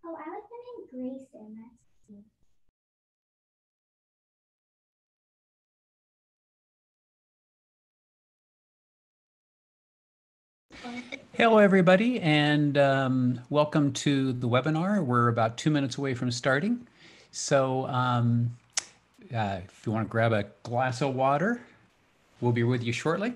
Oh, I was putting Grace in. That's me. Hello, everybody, and welcome to the webinar. We're about 2 minutes away from starting. So if you want to grab a glass of water, we'll be with you shortly.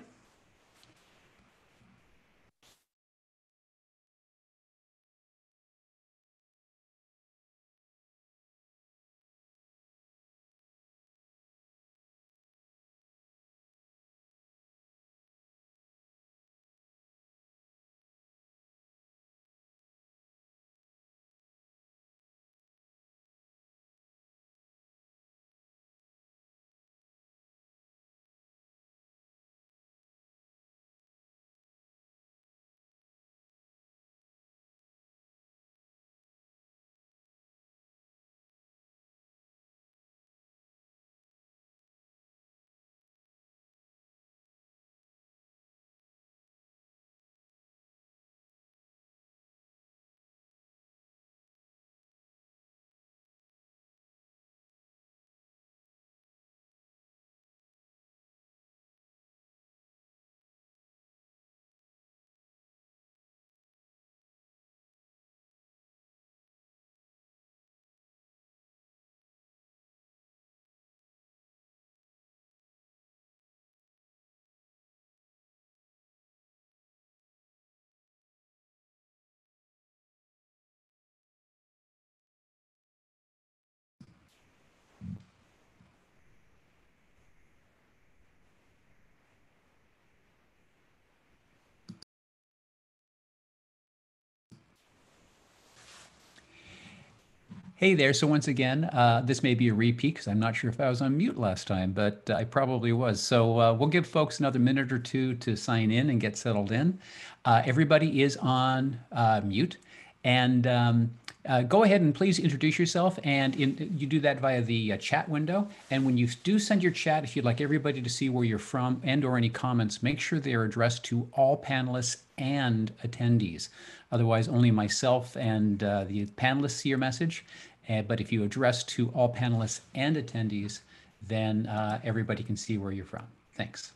Hey there. So once again, this may be a repeat because I'm not sure if I was on mute last time, but I probably was. So we'll give folks another minute or two to sign in and get settled in. Everybody is on mute. And go ahead and please introduce yourself. And you do that via the chat window. And when you do send your chat, if you'd like everybody to see where you're from and or any comments, make sure they are addressed to all panelists and attendees. Otherwise, only myself and the panelists see your message. But if you address to all panelists and attendees, then everybody can see where you're from. Thanks.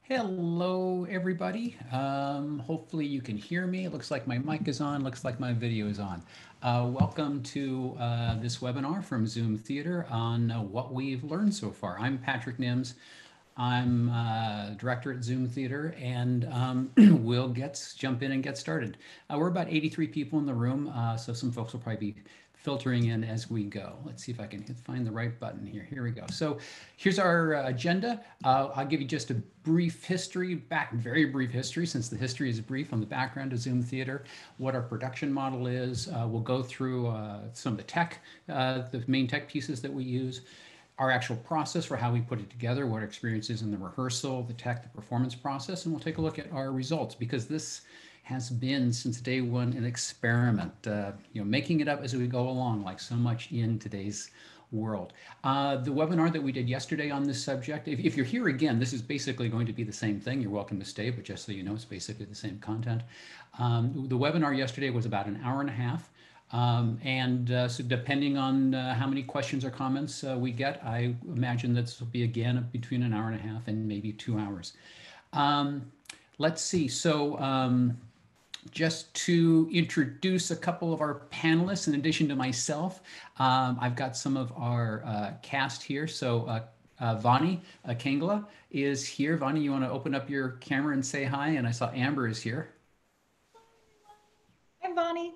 Hello, everybody. Hopefully you can hear me. It looks like my mic is on. Looks like my video is on. Welcome to this webinar from Zoom Theater on what we've learned so far. I'm Patrick Nims. I'm director at Zoom Theater, and we'll jump in and get started. We're about 83 people in the room, so some folks will probably be filtering in as we go. Let's see if I can find the right button here. Here we go. So here's our agenda. I'll give you just a brief history, very brief history, since the history is brief, on the background of Zoom Theater, what our production model is. We'll go through some of the tech, the main tech pieces that we use, our actual process for how we put it together, what our experience is in the rehearsal, the tech, the performance process, and we'll take a look at our results, because this has been since day one an experiment, making it up as we go along, like so much in today's world. The webinar that we did yesterday on this subject, if you're here again, this is basically going to be the same thing. You're welcome to stay, but just so you know, it's basically the same content. The webinar yesterday was about an hour and a half. So depending on how many questions or comments we get, I imagine this will be again between an hour and a half and maybe 2 hours. Let's see. So just to introduce a couple of our panelists, in addition to myself, I've got some of our cast here. So Vani Kangla is here. Vani, you want to open up your camera and say hi? And I saw Amber is here. Hi, Vani.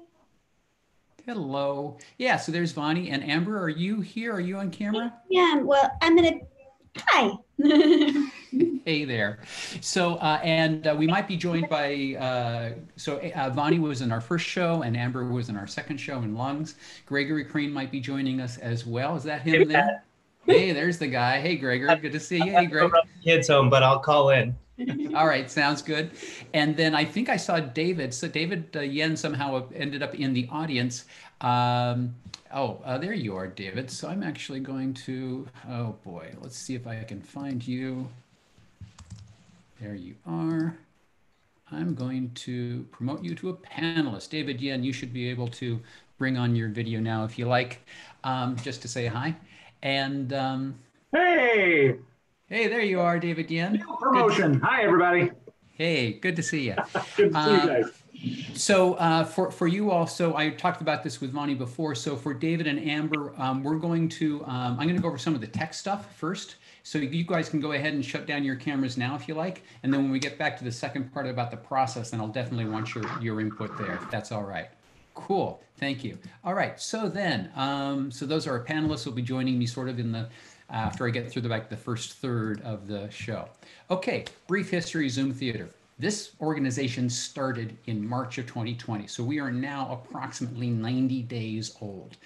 Hello. Yeah, so there's Vani and Amber. Are you here? Are you on camera? Yeah, well, I'm gonna, hi. Hey there. So, we might be joined by, Vani was in our first show and Amber was in our second show in Lungs. Gregory Crane might be joining us as well. Is that him there? Hey, there's the guy. Hey, Gregor. Good to see you. Hey, Greg. Kids home, but I'll call in. All right, sounds good. And then I think I saw David. So David Yen somehow ended up in the audience. There you are, David. So I'm actually going to, oh boy, let's see if I can find you. There you are. I'm going to promote you to a panelist. David Yen, you should be able to bring on your video now if you like, just to say hi. And Hey! Hey, there you are, David Yen. Promotion. Hi, everybody. Hey, good to see you. Good to see you guys. So for you all, so I talked about this with Vani before. So for David and Amber, we're going to, I'm going to go over some of the tech stuff first. So you guys can go ahead and shut down your cameras now if you like. And then when we get back to the second part about the process, then I'll definitely want your input there, if that's all right. Cool, thank you. All right, so then, so those are our panelists who will be joining me sort of in the, after I get through the first third of the show. Okay, brief history, Zoom Theater. This organization started in March of 2020, so we are now approximately 90 days old.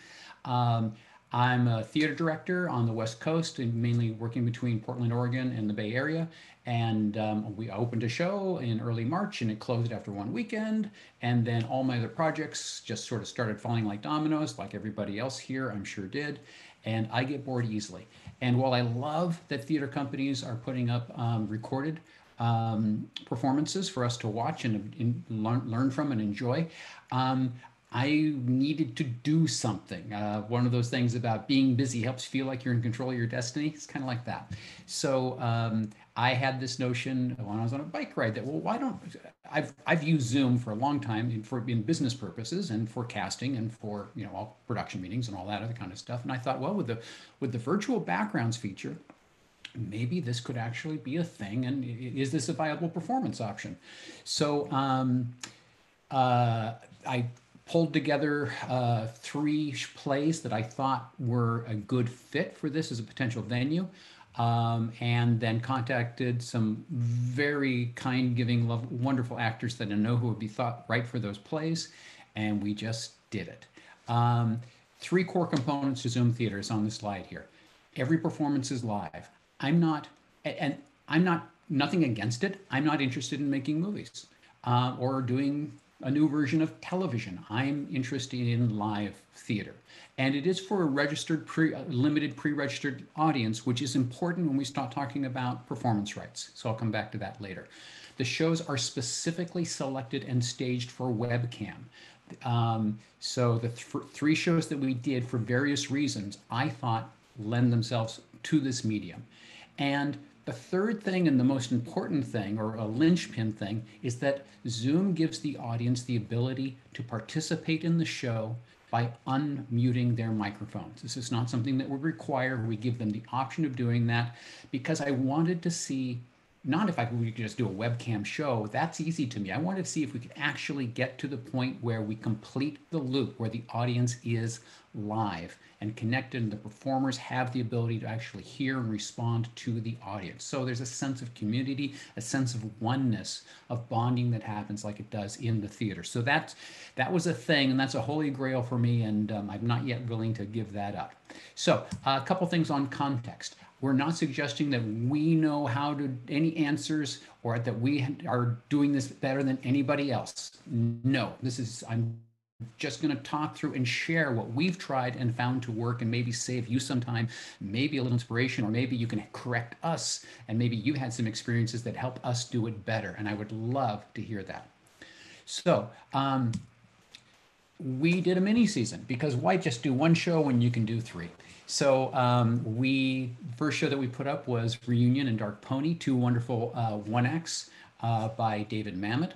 I'm a theater director on the West Coast and mainly working between Portland, Oregon and the Bay Area. And we opened a show in early March and it closed after one weekend. And then all my other projects just sort of started falling like dominoes, like everybody else here, I'm sure did. And I get bored easily. And while I love that theater companies are putting up recorded performances for us to watch and learn from and enjoy, I needed to do something. One of those things about being busy helps you feel like you're in control of your destiny. It's kind of like that. So I had this notion when I was on a bike ride that, well, why don't, I've used Zoom for a long time in business purposes and for casting and for, all production meetings and all that other kind of stuff. And I thought, well, with the virtual backgrounds feature, maybe this could actually be a thing. And is this a viable performance option? So I pulled together 3 plays that I thought were a good fit for this as a potential venue, and then contacted some very kind, giving, wonderful actors that I know who would be thought right for those plays, and we just did it. 3 core components to Zoom Theater is on the slide here. Every performance is live. Nothing against it. I'm not interested in making movies or doing a new version of television. I'm interested in live theater. And it is for a registered, limited pre-registered audience, which is important when we start talking about performance rights. So I'll come back to that later. The shows are specifically selected and staged for webcam. So the 3 shows that we did for various reasons, I thought lend themselves to this medium. And the third thing and the most important thing, or a linchpin thing, is that Zoom gives the audience the ability to participate in the show by unmuting their microphones. This is not something that would require. We give them the option of doing that because I wanted to see not if we could just do a webcam show. That's easy to me. I wanted to see if we could actually get to the point where we complete the loop, where the audience is live and connected, and the performers have the ability to actually hear and respond to the audience. So there's a sense of community, a sense of oneness, of bonding that happens like it does in the theater. So that was a thing, and that's a holy grail for me, and I'm not yet willing to give that up. So a couple things on context. We're not suggesting that we know how to any answers or that we are doing this better than anybody else. No, I'm just going to talk through and share what we've tried and found to work, and maybe save you some time, maybe a little inspiration, or maybe you can correct us, and maybe you had some experiences that help us do it better. And I would love to hear that. So we did a mini season, because why just do one show when you can do three? So first show that we put up was Reunion and Dark Pony, two wonderful one-acts by David Mamet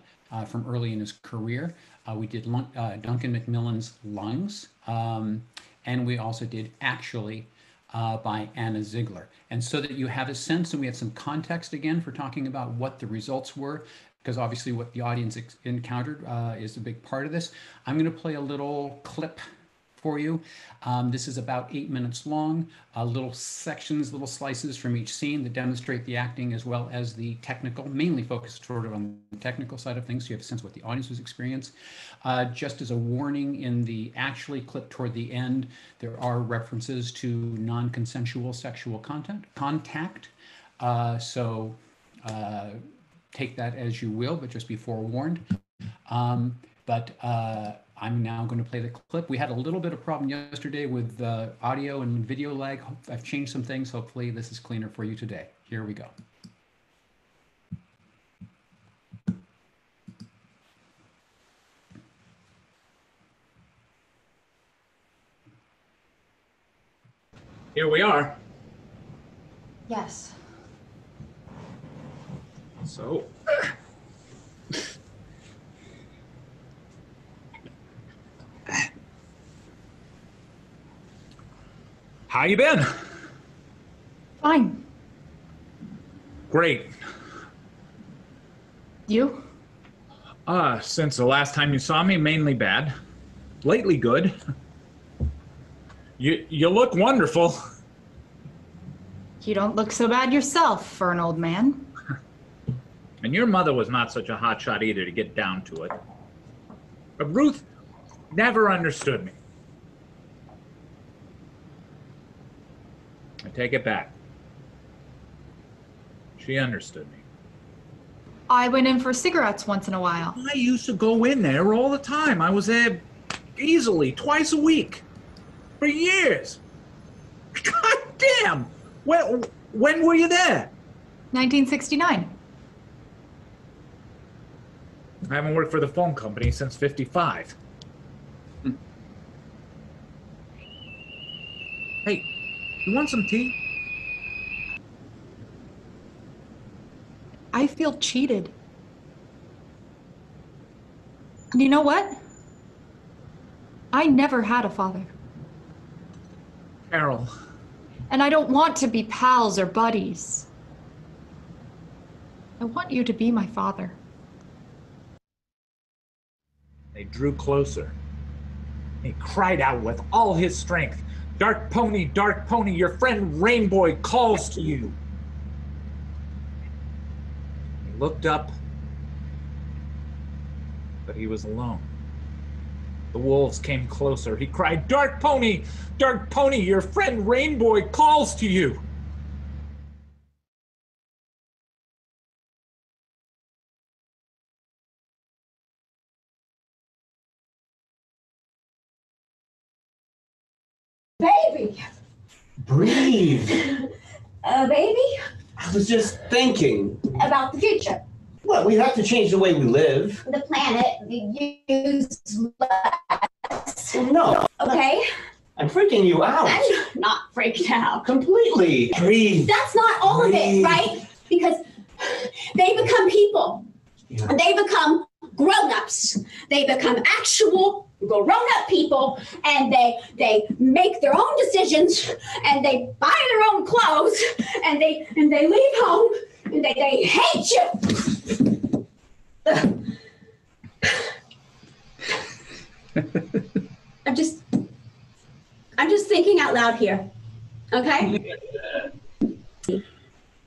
from early in his career. We did Duncan McMillan's Lungs, and we also did Actually by Anna Ziegler. And so that you have a sense, and we have some context again for talking about what the results were, because obviously what the audience encountered is a big part of this. I'm going to play a little clip for you. This is about 8 minutes long, little sections, little slices from each scene that demonstrate the acting as well as the technical, mainly focused sort of on the technical side of things, so you have a sense of what the audience was experiencing. Just as a warning, in the Actually clip toward the end, there are references to non-consensual sexual contact. So take that as you will, but just be forewarned. I'm now going to play the clip. We had a little bit of problem yesterday with audio and video lag. I've changed some things. Hopefully this is cleaner for you today. Here we go. Here we are. Yes. So. How you been? Fine. Great. You? Since the last time you saw me, mainly bad. Lately good. You look wonderful. You don't look so bad yourself for an old man. And your mother was not such a hotshot either, to get down to it. But Ruth never understood me. I take it back. She understood me. I went in for cigarettes once in a while. I used to go in there all the time. I was there easily twice a week for years. God damn! When were you there? 1969. I haven't worked for the phone company since '55. Hey, you want some tea? I feel cheated. And you know what? I never had a father. Carol. And I don't want to be pals or buddies. I want you to be my father. They drew closer. He cried out with all his strength, Dark Pony, your friend Rainboy calls to you." He looked up, but he was alone. The wolves came closer. He cried, Dark Pony, your friend Rainboy calls to you." Baby. Breathe. Baby? I was just thinking. About the future. Well, we have to change the way we live. The planet use less. No. Okay? I'm freaking you out. I'm not freaked out. Completely. Breathe. That's not all of it, Breathe. right? Because they become people. Yeah. They become grown-ups. They become actual grown-up people, and they make their own decisions, and they buy their own clothes, and they leave home, They hate you. Ugh. I'm just thinking out loud here. Okay?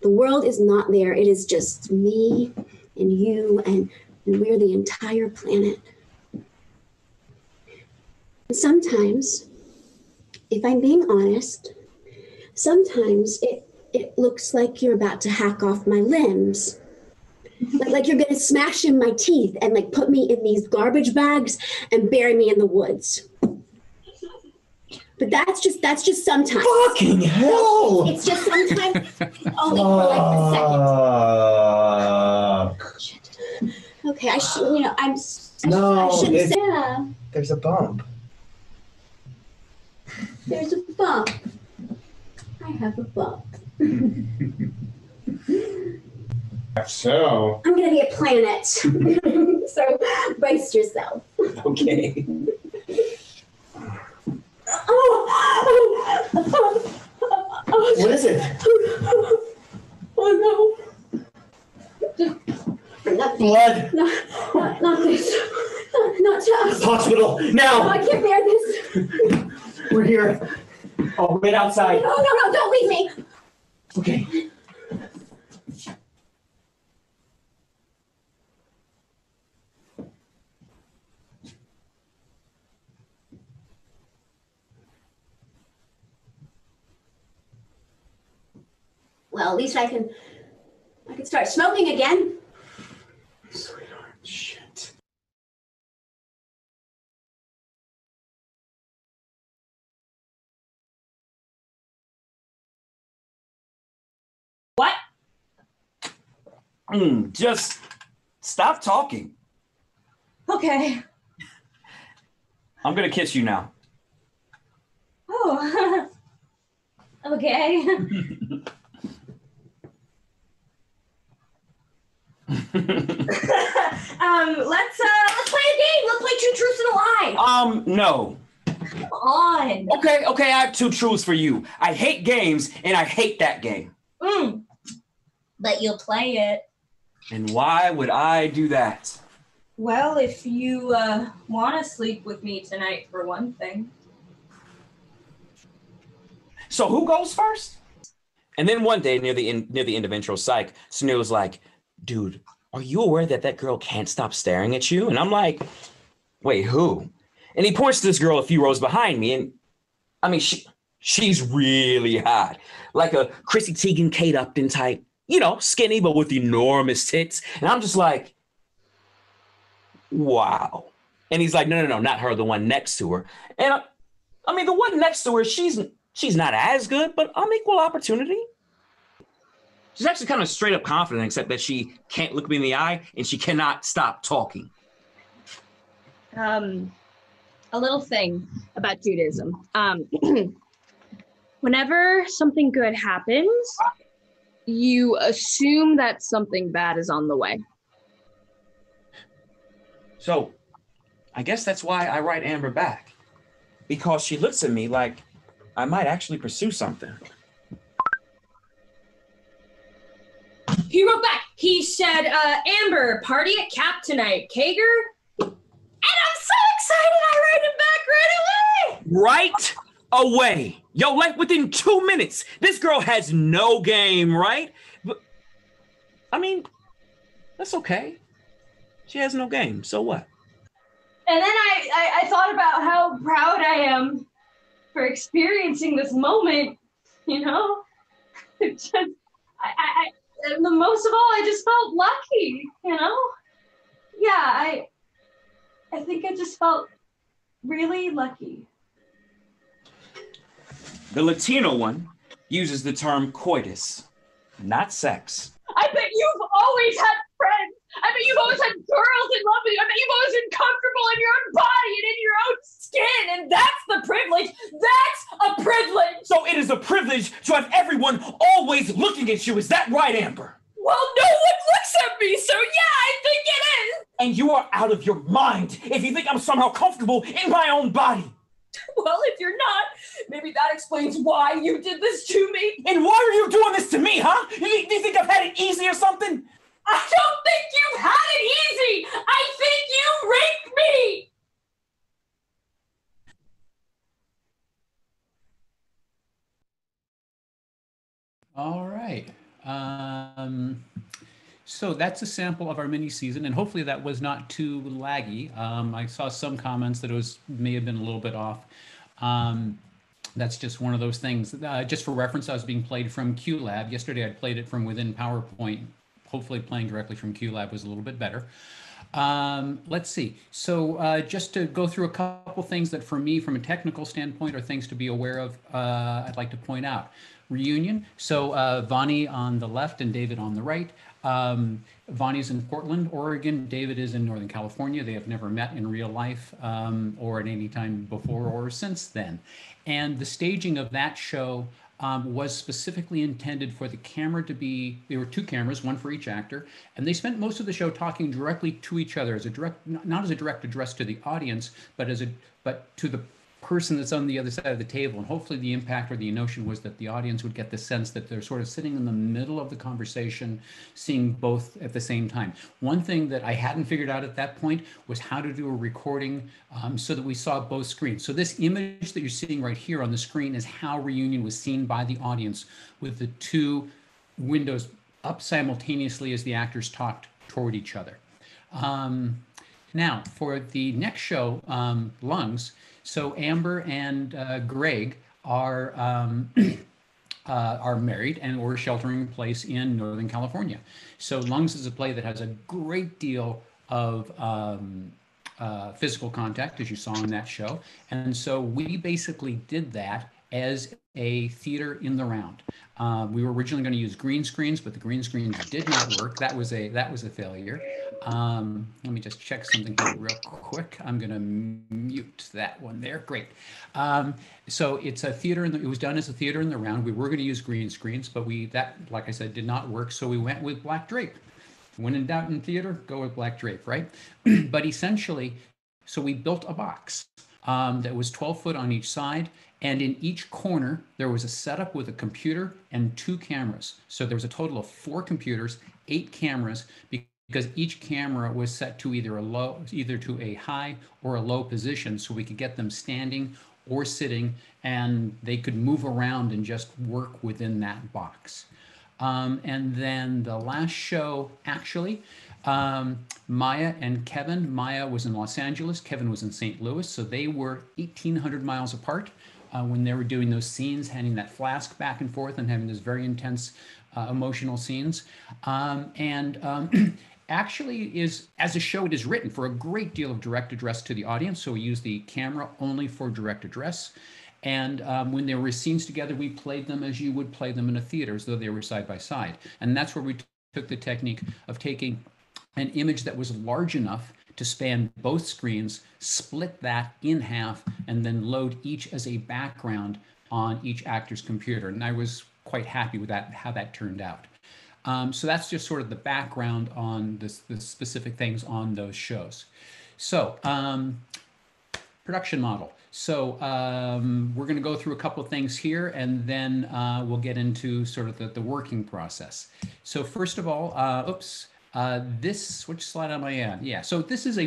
The world is not there. It is just me and you, and we're the entire planet. And sometimes, if I'm being honest, sometimes it looks like you're about to hack off my limbs. Like you're gonna smash in my teeth and like put me in these garbage bags and bury me in the woods. But that's just sometimes. Fucking hell! It's just sometimes, only for like a second. Okay, I should, I shouldn't say. Yeah, There's a bump. there's a bump. I have a bump. So. I'm gonna be a planet. So brace yourself. Okay. What is it? Oh no. Nothing. Blood. Not this. Not to us. Hospital, No, now! I can't bear this. We're here. Oh, right outside. No, don't leave me. Okay. Well, at least I can start smoking again. Sweetheart, shit. What? Just stop talking. Okay. I'm gonna kiss you now. Oh. Okay. Let's play a game. Let's play Two Truths and a Lie. No. Come on. Okay, I have two truths for you. I hate games, and I hate that game. But you'll play it. And why would I do that? Well, if you want to sleep with me tonight, for one thing. So who goes first? And then one day, near the end of intro psych, Sunil was like, dude, are you aware that girl can't stop staring at you? And I'm like, wait, who? And he points to this girl a few rows behind me, and I mean, she's really hot. Like a Chrissy Teigen, Kate Upton type, skinny, but with enormous tits. And I'm just like, wow. And he's like, no, not her, the one next to her. And I mean, the one next to her, she's not as good, but I'm equal opportunity. She's actually kind of straight up confident, except that she can't look me in the eye and she cannot stop talking. A little thing about Judaism. Whenever something good happens, you assume that something bad is on the way. So I guess that's why I write Amber back, because she looks at me like I might actually pursue something. He wrote back. He said, Amber, party at Cap tonight. Kager? And I'm so excited I write him back right away. Right away. Yo, like within 2 minutes. This girl has no game, right? But, I mean, that's okay. She has no game, so what? And then I thought about how proud I am for experiencing this moment, It just, and the most of all, I just felt lucky, Yeah, I think I just felt really lucky. The Latino one uses the term coitus, not sex. I bet you've always had friends. I bet you've always had girls in love with you. I bet you've always been comfortable in your own body and in your own skin. And that's the privilege. That's a privilege. So it is a privilege to have everyone always looking at you. Is that right, Amber? Well, no one looks at me, so yeah, I think it is. And you are out of your mind if you think I'm somehow comfortable in my own body. Well, if you're not, maybe that explains why you did this to me. And why are you doing this to me, huh? Do you think I've had it easy or something? I don't think you've had it easy. I think you raped me. All right. So that's a sample of our mini season, and hopefully that was not too laggy. I saw some comments that it may have been a little bit off. That's just one of those things. Just for reference, I was being played from QLab. Yesterday I played it from within PowerPoint. Hopefully playing directly from QLab was a little bit better. Let's see. So just to go through a couple things that for me, from a technical standpoint, are things to be aware of, I'd like to point out. Reunion. So Vani on the left and David on the right. Vani's in Portland, Oregon. David is in Northern California. They have never met in real life or at any time before or since then. And the staging of that show was specifically intended for the camera to be, there were two cameras, one for each actor, and they spent most of the show talking directly to each other as a direct, not as a direct address to the audience, but to the person that's on the other side of the table. And hopefully the impact or the notion was that the audience would get the sense that they're sort of sitting in the middle of the conversation, seeing both at the same time. One thing that I hadn't figured out at that point was how to do a recording so that we saw both screens. So this image that you're seeing right here on the screen is how Reunion was seen by the audience, with the two windows up simultaneously as the actors talked toward each other. Now, for the next show, Lungs, so Amber and Greg are married and or sheltering in place in Northern California. So Lungs is a play that has a great deal of physical contact, as you saw in that show. And so we basically did that as a theater in the round. We were originally going to use green screens, but the green screens did not work. That was a failure. Let me just check something here real quick. I'm going to mute that one there. Great. So it's a theater. It was done as a theater in the round. We were going to use green screens, but that, like I said, did not work. So we went with black drape. When in doubt in theater, go with black drape, right? But essentially, so we built a box that was 12 foot on each side. And in each corner, there was a setup with a computer and 2 cameras. So there was a total of 4 computers, 8 cameras, because each camera was set to either to a high or a low position, so we could get them standing or sitting, and they could move around and just work within that box. And then the last show, actually, Maya and Kevin. Maya was in Los Angeles, Kevin was in St. Louis, so they were 1,800 miles apart when they were doing those scenes, handing that flask back and forth and having those very intense emotional scenes. Actually, as a show, it is written for a great deal of direct address to the audience, so we use the camera only for direct address. And when there were scenes together, we played them as you would play them in a theater, as though they were side by side. And that's where we took the technique of taking an image that was large enough to span both screens, split that in half, and then load each as a background on each actor's computer. And I was quite happy with that, how that turned out. So that's just sort of the background on the specific things on those shows. So production model. So we're going to go through a couple of things here, and then we'll get into sort of the working process. So first of all, which slide am I on? Yeah, so this is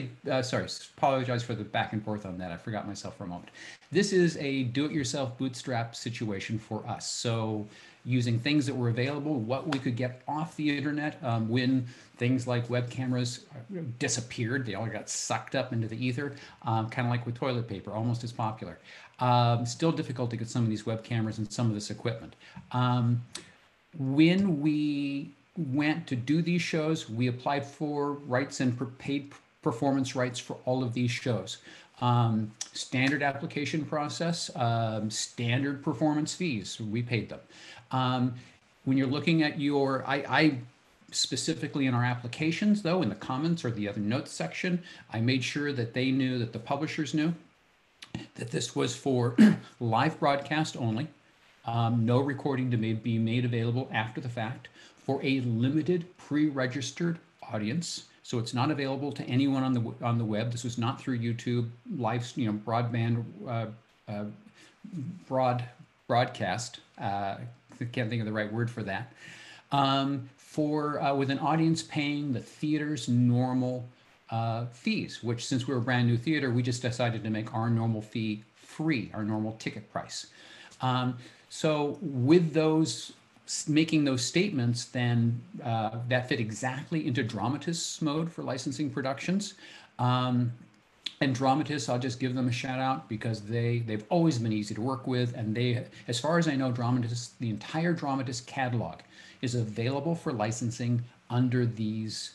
sorry, apologize for the back and forth on that. I forgot myself for a moment. This is a do-it-yourself bootstrap situation for us. So using things that were available, what we could get off the internet when things like web cameras disappeared. They all got sucked up into the ether, kind of like with toilet paper, almost as popular. Still difficult to get some of these web cameras and some of this equipment. When we went to do these shows, we applied for rights and paid performance rights for all of these shows. Standard application process, standard performance fees, we paid them. When you're looking at I specifically in our applications, though, in the comments or the other notes section, I made sure that they knew, that the publishers knew, that this was for live broadcast only, no recording to be made available after the fact, for a limited pre-registered audience. So it's not available to anyone on the web. This was not through YouTube, live, broadband broadcast. I can't think of the right word for that. With an audience paying the theater's normal fees, which since we're a brand new theater, we just decided to make our normal fee free, our normal ticket price. So with those, making those statements, then that fit exactly into dramatist's mode for licensing productions. And dramatists, I'll just give them a shout out because they've always been easy to work with. And they, as far as I know, dramatists, the entire dramatist catalog is available for licensing under these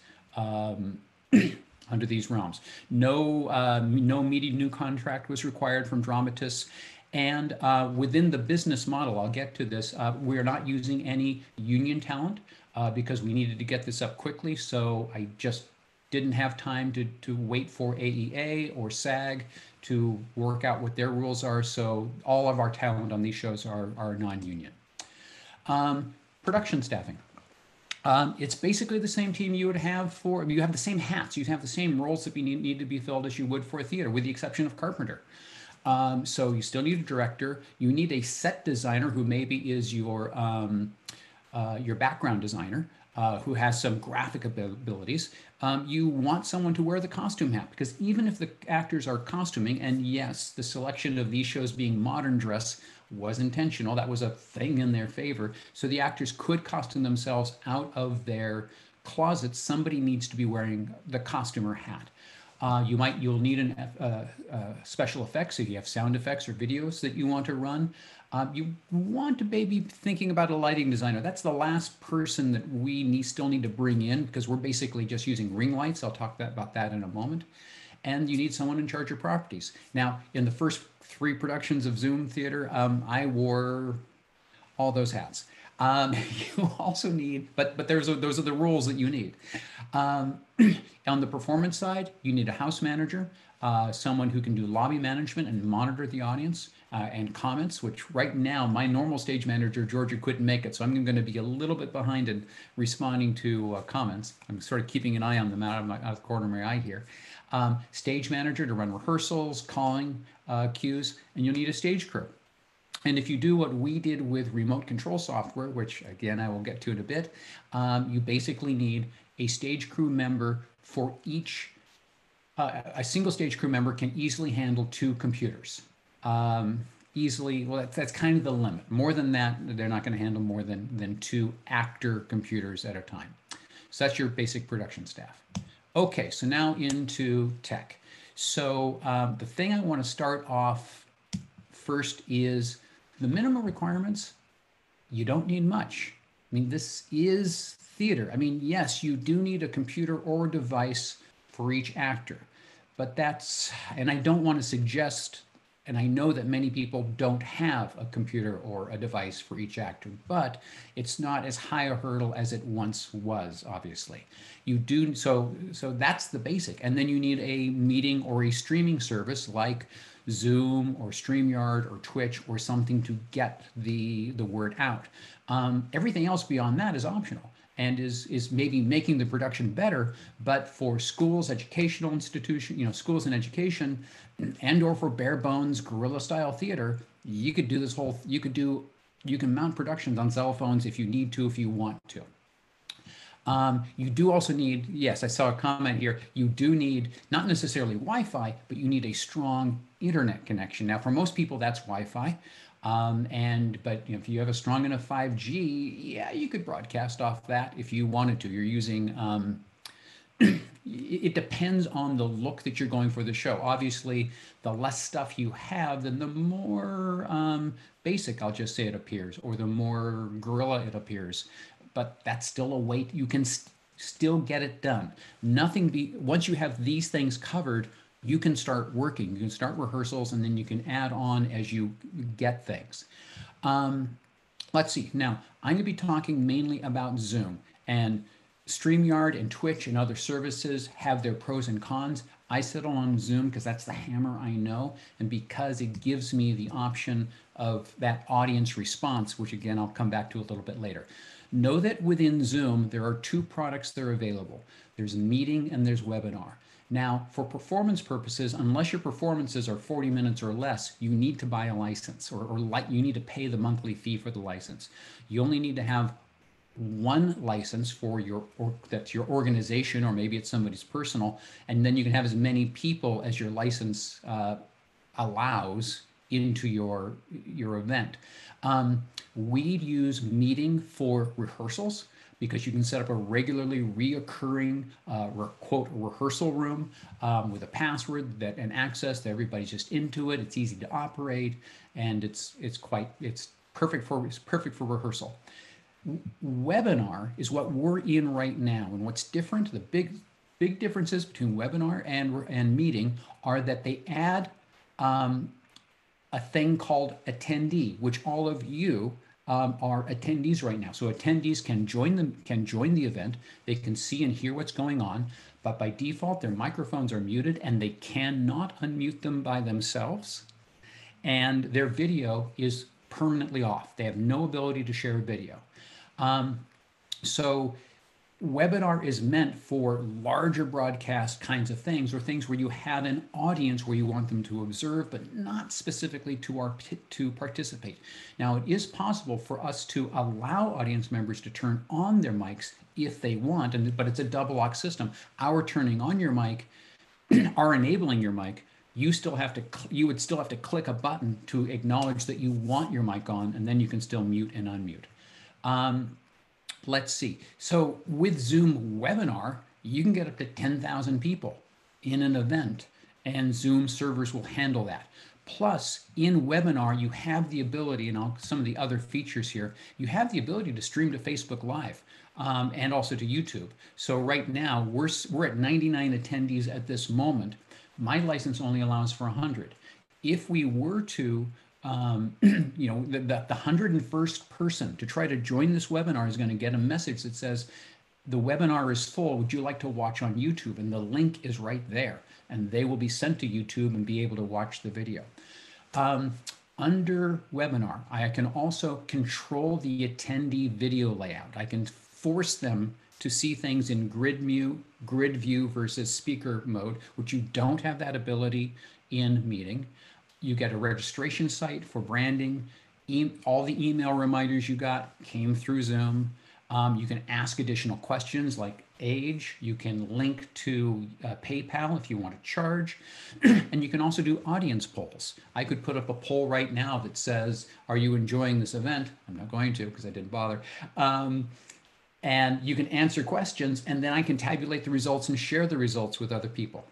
under these realms. No media new contract was required from dramatists. And within the business model, I'll get to this, we're not using any union talent because we needed to get this up quickly. So I just didn't have time to wait for AEA or SAG to work out what their rules are. So all of our talent on these shows are non-union. Production staffing. It's basically the same team you would have for, you have the same hats, you have the same roles that need to be filled as you would for a theater, with the exception of carpenter. So you still need a director. You need a set designer who maybe is your background designer, who has some graphic abilities. You want someone to wear the costume hat, because even if the actors are costuming, and yes, the selection of these shows being modern dress was intentional, that was a thing in their favor, so the actors could costume themselves out of their closets. Somebody needs to be wearing the costumer hat. You'll need special effects if you have sound effects or videos that you want to run. You want to maybe thinking about a lighting designer. That's the last person that we still need to bring in, because we're basically just using ring lights. I'll talk about that in a moment. And you need someone in charge of properties. Now, in the first 3 productions of Zoom Theater, I wore all those hats. You also need, but those are the rules that you need. On the performance side, you need a house manager, someone who can do lobby management and monitor the audience and comments, which right now, my normal stage manager, Georgia, couldn't make it. So I'm going to be a little bit behind in responding to comments. I'm sort of keeping an eye on them out of the corner of my eye here. Stage manager to run rehearsals, calling cues, and you'll need a stage crew. And if you do what we did with remote control software, which again, I will get to in a bit, you basically need a stage crew member for each. A single stage crew member can easily handle 2 computers. Easily, well, that's kind of the limit. More than that, they're not going to handle more than 2 actor computers at a time. So that's your basic production staff. Okay, so now into tech. So the thing I want to start off first is the minimum requirements. You don't need much. I mean, this is theater. I mean, yes, you do need a computer or device for each actor, but that's, and I don't want to suggest, and I know that many people don't have a computer or a device for each actor, but it's not as high a hurdle as it once was, obviously. You do, so that's the basic. And then you need a meeting or a streaming service like Zoom or StreamYard or Twitch or something to get the word out. Everything else beyond that is optional and is maybe making the production better, but for schools, educational institutions, schools and education, and or for bare bones guerrilla style theater, you could do this whole, you can mount productions on cell phones if you need to, if you want to. You do also need, yes, I saw a comment here, you do need not necessarily Wi-Fi, but you need a strong internet connection. Now, for most people, that's Wi-Fi. But if you have a strong enough 5G, yeah, you could broadcast off that if you wanted to. You're using, it depends on the look that you're going for the show. Obviously, the less stuff you have, then the more basic, I'll just say, it appears, or the more guerrilla it appears. But that's still a way you can still get it done. Once you have these things covered, you can start working. You can start rehearsals, and then you can add on as you get things. Let's see. Now, I'm going to be talking mainly about Zoom. And StreamYard and Twitch and other services have their pros and cons. I settle on Zoom because that's the hammer I know, and because it gives me the option of that audience response, which again, I'll come back to a little bit later. Know that within Zoom, there are two products that are available. There's meeting and there's webinar. Now, for performance purposes, unless your performances are 40 minutes or less, you need to buy a license or you need to pay the monthly fee for the license. You only need to have one license for that's your organization, or maybe it's somebody's personal, and then you can have as many people as your license allows into your event. We'd use meeting for rehearsals because you can set up a regularly reoccurring quote rehearsal room with a password and access that everybody's just into it. It's easy to operate, and it's perfect for rehearsal. Webinar is what we're in right now, and what's different, the big differences between webinar and meeting are that they add a thing called attendee, which all of you are attendees right now. So attendees can join the event. They can see and hear what's going on, but by default their microphones are muted and they cannot unmute them by themselves, and their video is permanently off. They have no ability to share a video. So webinar is meant for larger broadcast kinds of things, or things where you have an audience where you want them to observe, but not specifically to participate. Now, it is possible for us to allow audience members to turn on their mics if they want, but it's a double lock system. Our turning on your mic, our enabling your mic, you would still have to click a button to acknowledge that you want your mic on, and then you can still mute and unmute. Let's see. So with Zoom Webinar, you can get up to 10,000 people in an event, and Zoom servers will handle that. Plus, in Webinar, you have the ability, and some of the other features here, you have the ability to stream to Facebook Live and also to YouTube. So right now, we're at 99 attendees at this moment. My license only allows for 100. If we were to you know, the 101st person to try to join this webinar is going to get a message that says, the webinar is full, would you like to watch on YouTube? And the link is right there, and they will be sent to YouTube and be able to watch the video. Under webinar, I can also control the attendee video layout. I can force them to see things in grid view versus speaker mode, which you don't have that ability in meeting. You get a registration site for branding. All the email reminders you got came through Zoom. You can ask additional questions like age. You can link to PayPal if you want to charge. And you can also do audience polls. I could put up a poll right now that says, are you enjoying this event? I'm not going to because I didn't bother. And you can answer questions, and then I can tabulate the results and share the results with other people.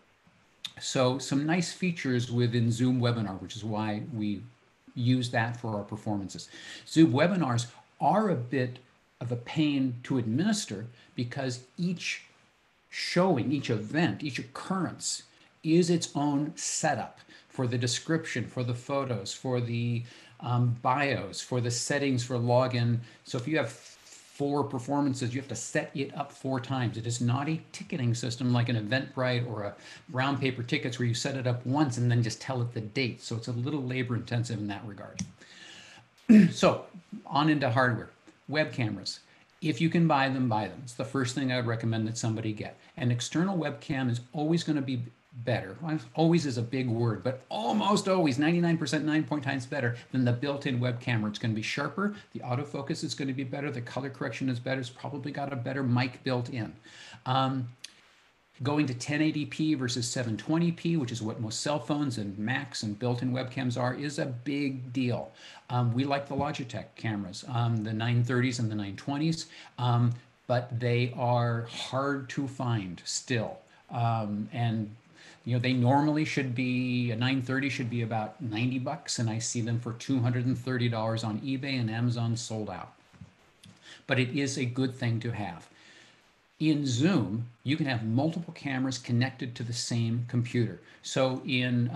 So some nice features within Zoom Webinar, which is why we use that for our performances. Zoom webinars are a bit of a pain to administer because each showing, each event, each occurrence is its own setup for the description, for the photos, for the bios, for the settings for login. So if you have 4 performances, you have to set it up 4 times. It is not a ticketing system like an Eventbrite or a brown paper tickets where you set it up once and then just tell it the date. So it's a little labor intensive in that regard. So on into hardware. Web cameras. If you can buy them, buy them. It's the first thing I would recommend that somebody get. An external webcam is always going to be better. Well, always is a big word, but almost always, 99%, 9 times better than the built-in web camera. It's going to be sharper. The autofocus is going to be better. The color correction is better. It's probably got a better mic built in. Going to 1080p versus 720p, which is what most cell phones and Macs and built-in webcams are, is a big deal. We like the Logitech cameras, the 930s and the 920s, but they are hard to find still. And you know, they normally should be, a 930 should be about 90 bucks, and I see them for $230 on eBay, and Amazon sold out. But it is a good thing to have. In Zoom, you can have multiple cameras connected to the same computer. So in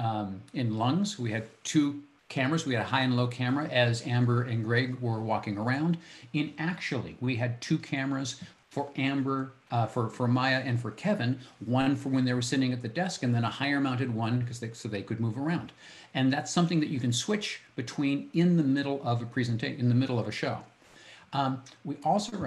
Lungs, we had 2 cameras. We had a high and low camera as Amber and Greg were walking around. In Actually, we had 2 cameras for Amber, for Maya and for Kevin, one for when they were sitting at the desk, and then a higher mounted one so they could move around. And that's something that you can switch between in the middle of a presentation, in the middle of a show. We also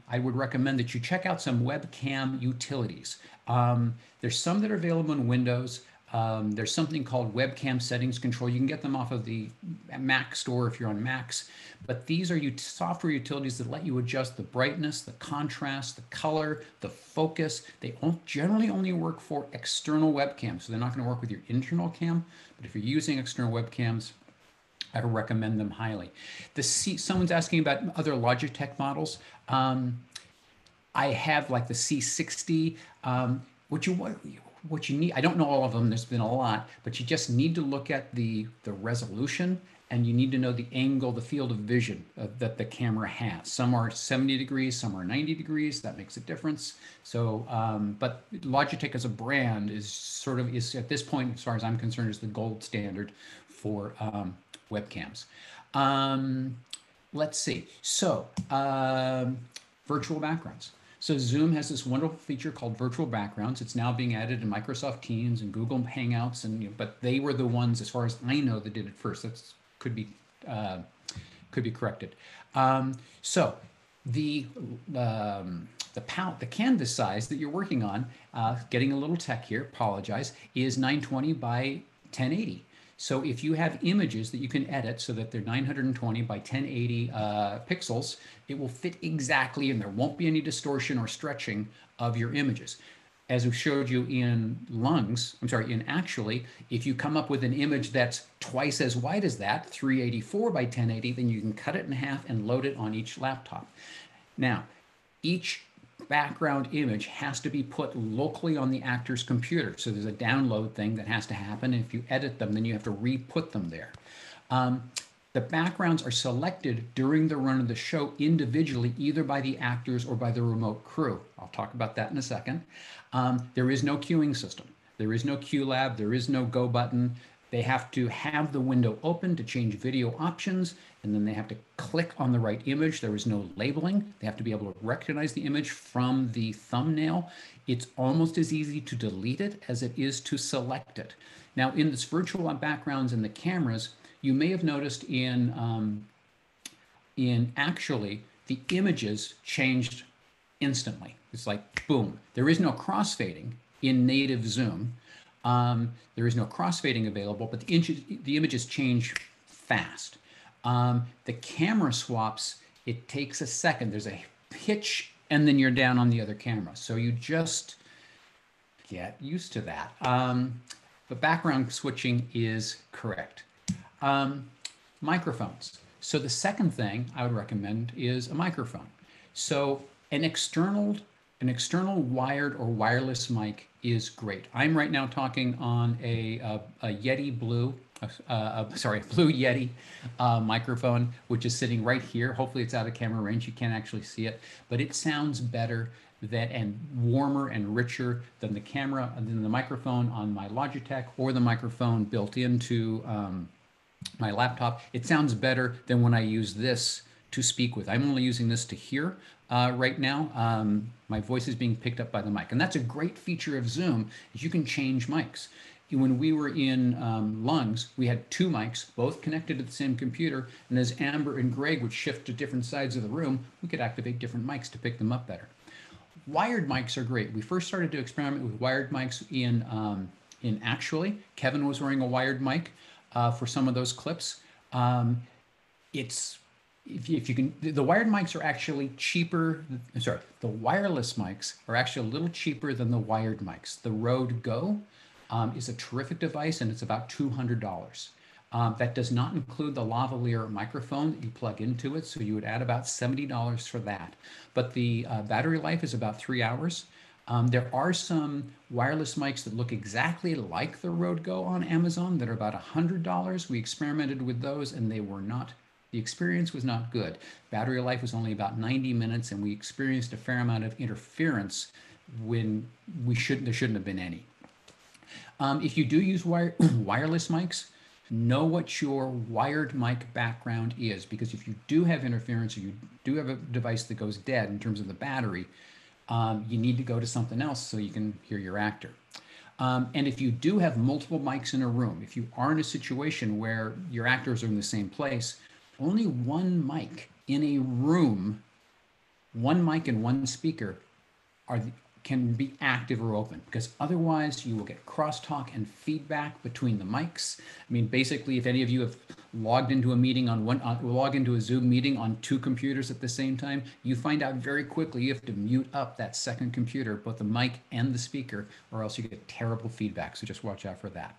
I would recommend that you check out some webcam utilities. There's some that are available in Windows. There's something called Webcam Settings Control. You can get them off of the Mac store if you're on Macs. But these are software utilities that let you adjust the brightness, the contrast, the color, the focus. They generally only work for external webcams, so they're not going to work with your internal cam. But if you're using external webcams, I would recommend them highly. Someone's asking about other Logitech models. I have like the C60. What you need, I don't know all of them, there's been a lot, but you just need to look at the resolution, and you need to know the angle, the field of vision that the camera has. Some are 70 degrees, some are 90 degrees. That makes a difference. So, but Logitech as a brand is at this point, as far as I'm concerned, is the gold standard for webcams. Let's see. So, virtual backgrounds. So Zoom has this wonderful feature called virtual backgrounds. It's now being added in Microsoft Teams and Google Hangouts, but they were the ones, as far as I know, that did it first. That could be corrected. So the canvas size that you're working on, getting a little tech here, apologize, is 920 by 1080. So if you have images that you can edit so that they're 920 by 1080 pixels, it will fit exactly, and there won't be any distortion or stretching of your images. As we showed you in Actually, if you come up with an image that's twice as wide as that, 384 by 1080, then you can cut it in half and load it on each laptop. Now, each background image has to be put locally on the actor's computer. So there's a download thing that has to happen. And if you edit them, then you have to re-put them there. The backgrounds are selected during the run of the show individually, either by the actors or by the remote crew. I'll talk about that in a second. There is no queuing system. There is no Q Lab. There is no go button. They have to have the window open to change video options, and then they have to click on the right image. There is no labeling. They have to be able to recognize the image from the thumbnail. It's almost as easy to delete it as it is to select it. Now, in this virtual backgrounds and the cameras, you may have noticed in Actually, the images changed instantly. It's like, boom. There is no crossfading in native Zoom. There is no crossfading available, but the images change fast. The camera swaps, it takes a second. There's a hitch, and then you're down on the other camera. So you just get used to that. But background switching is correct. Microphones. So the second thing I would recommend is a microphone. So an external wired or wireless mic is great. I'm right now talking on a Yeti Blue, Blue Yeti microphone, which is sitting right here. Hopefully it's out of camera range. You can't actually see it, but it sounds better and warmer and richer than the microphone on my Logitech or the microphone built into my laptop. It sounds better than when I use this to speak with. I'm only using this to hear right now. My voice is being picked up by the mic. And that's a great feature of Zoom, is you can change mics. When we were in Lungs, we had two mics, both connected to the same computer. And as Amber and Greg would shift to different sides of the room, we could activate different mics to pick them up better. Wired mics are great. We first started to experiment with wired mics in Actually. Kevin was wearing a wired mic for some of those clips. If you can, the wired mics are actually cheaper. The wireless mics are actually a little cheaper than the wired mics. The Rode Go is a terrific device, and it's about $200. That does not include the lavalier microphone that you plug into it, so you would add about $70 for that. But the battery life is about 3 hours. There are some wireless mics that look exactly like the Rode Go on Amazon that are about $100. We experimented with those, and the experience was not good. Battery life was only about 90 minutes, and we experienced a fair amount of interference when there shouldn't have been any. If you do use wireless mics, know what your wired mic background is, because if you do have interference or you do have a device that goes dead in terms of the battery, you need to go to something else so you can hear your actor. And if you do have multiple mics in a room, if you are in a situation where your actors are in the same place, only one mic in a room, one mic and one speaker can be active or open, because otherwise you will get crosstalk and feedback between the mics. I mean, basically, if any of you have logged into a meeting on log into a Zoom meeting on two computers at the same time, you find out very quickly you have to mute up that second computer, both the mic and the speaker, or else you get terrible feedback. So just watch out for that.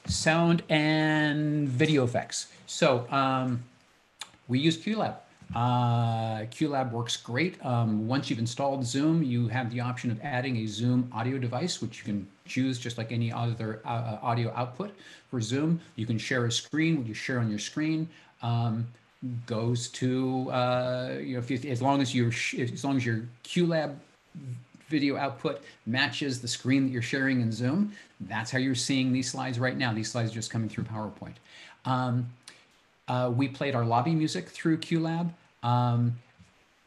Sound and video effects. So we use QLab. QLab works great. Once you've installed Zoom, you have the option of adding a Zoom audio device, which you can choose just like any other audio output for Zoom. You can share a screen. What you share on your screen goes to as long as your QLab video output matches the screen that you're sharing in Zoom. That's how you're seeing these slides right now. These slides are just coming through PowerPoint. We played our lobby music through QLab.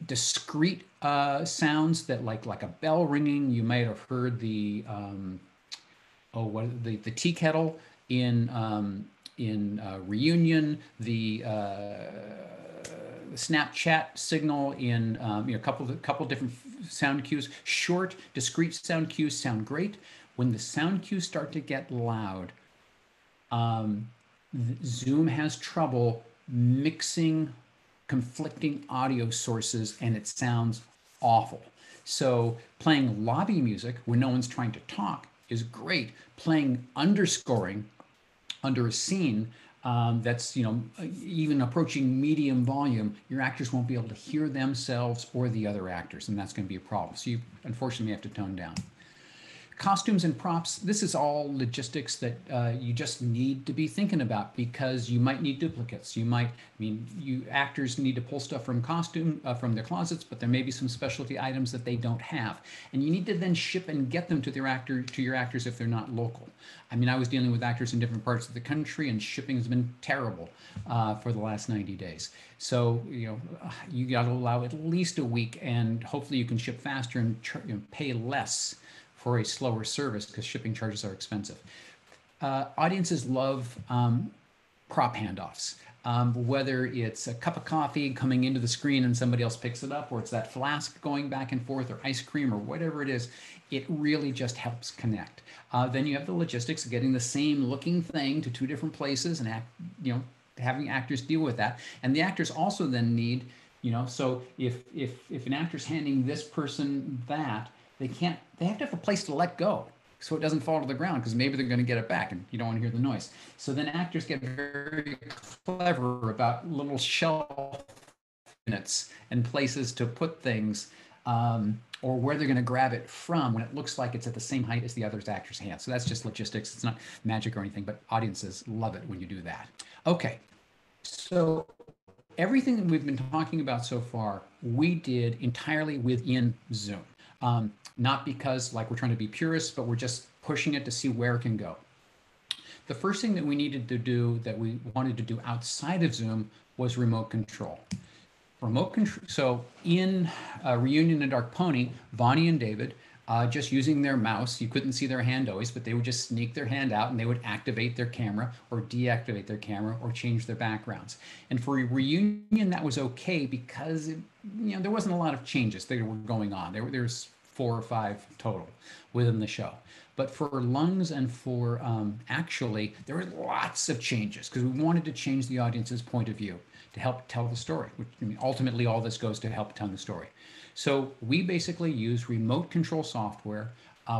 Discrete sounds that like a bell ringing. You might have heard the tea kettle in Reunion, the Snapchat signal in a couple different sound cues. Short, discrete sound cues sound great. When the sound cues start to get loud, Zoom has trouble mixing conflicting audio sources, and it sounds awful. So playing lobby music when no one's trying to talk is great. Playing underscoring under a scene that's even approaching medium volume, your actors won't be able to hear themselves or the other actors, and that's going to be a problem. So you unfortunately have to tone down. Costumes and props, this is all logistics that you just need to be thinking about, because you might need duplicates. Actors need to pull stuff from from their closets, but there may be some specialty items that they don't have. And you need to then ship and get them to your actors if they're not local. I was dealing with actors in different parts of the country, and shipping has been terrible for the last 90 days. So, you got to allow at least a week, and hopefully you can ship faster and pay less for a slower service, because shipping charges are expensive. Audiences love prop handoffs. Whether it's a cup of coffee coming into the screen and somebody else picks it up, or it's that flask going back and forth, or ice cream, or whatever it is, it really just helps connect. Then you have the logistics of getting the same looking thing to two different places, and having actors deal with that. And the actors also then need, so if an actor's handing this person that, they have to have a place to let go so it doesn't fall to the ground, because maybe they're going to get it back and you don't want to hear the noise. So then actors get very clever about little shelf units and places to put things, or where they're going to grab it from when it looks like it's at the same height as the other actor's hand. So that's just logistics. It's not magic or anything, but audiences love it when you do that. Okay, so everything that we've been talking about so far, we did entirely within Zoom. Not because we're trying to be purists, but we're just pushing it to see where it can go. The first thing that we needed to do, that we wanted to do outside of Zoom, was remote control. Remote control. So in Reunion and Dark Pony, Bonnie and David, just using their mouse, you couldn't see their hand always, but they would just sneak their hand out and they would activate their camera or deactivate their camera or change their backgrounds. And for Reunion, that was okay, because there wasn't a lot of changes that were going on. There's 4 or 5 total within the show. But for Lungs and for Actually, there were lots of changes, because we wanted to change the audience's point of view to help tell the story. Ultimately, all this goes to help tell the story. So we basically use remote control software,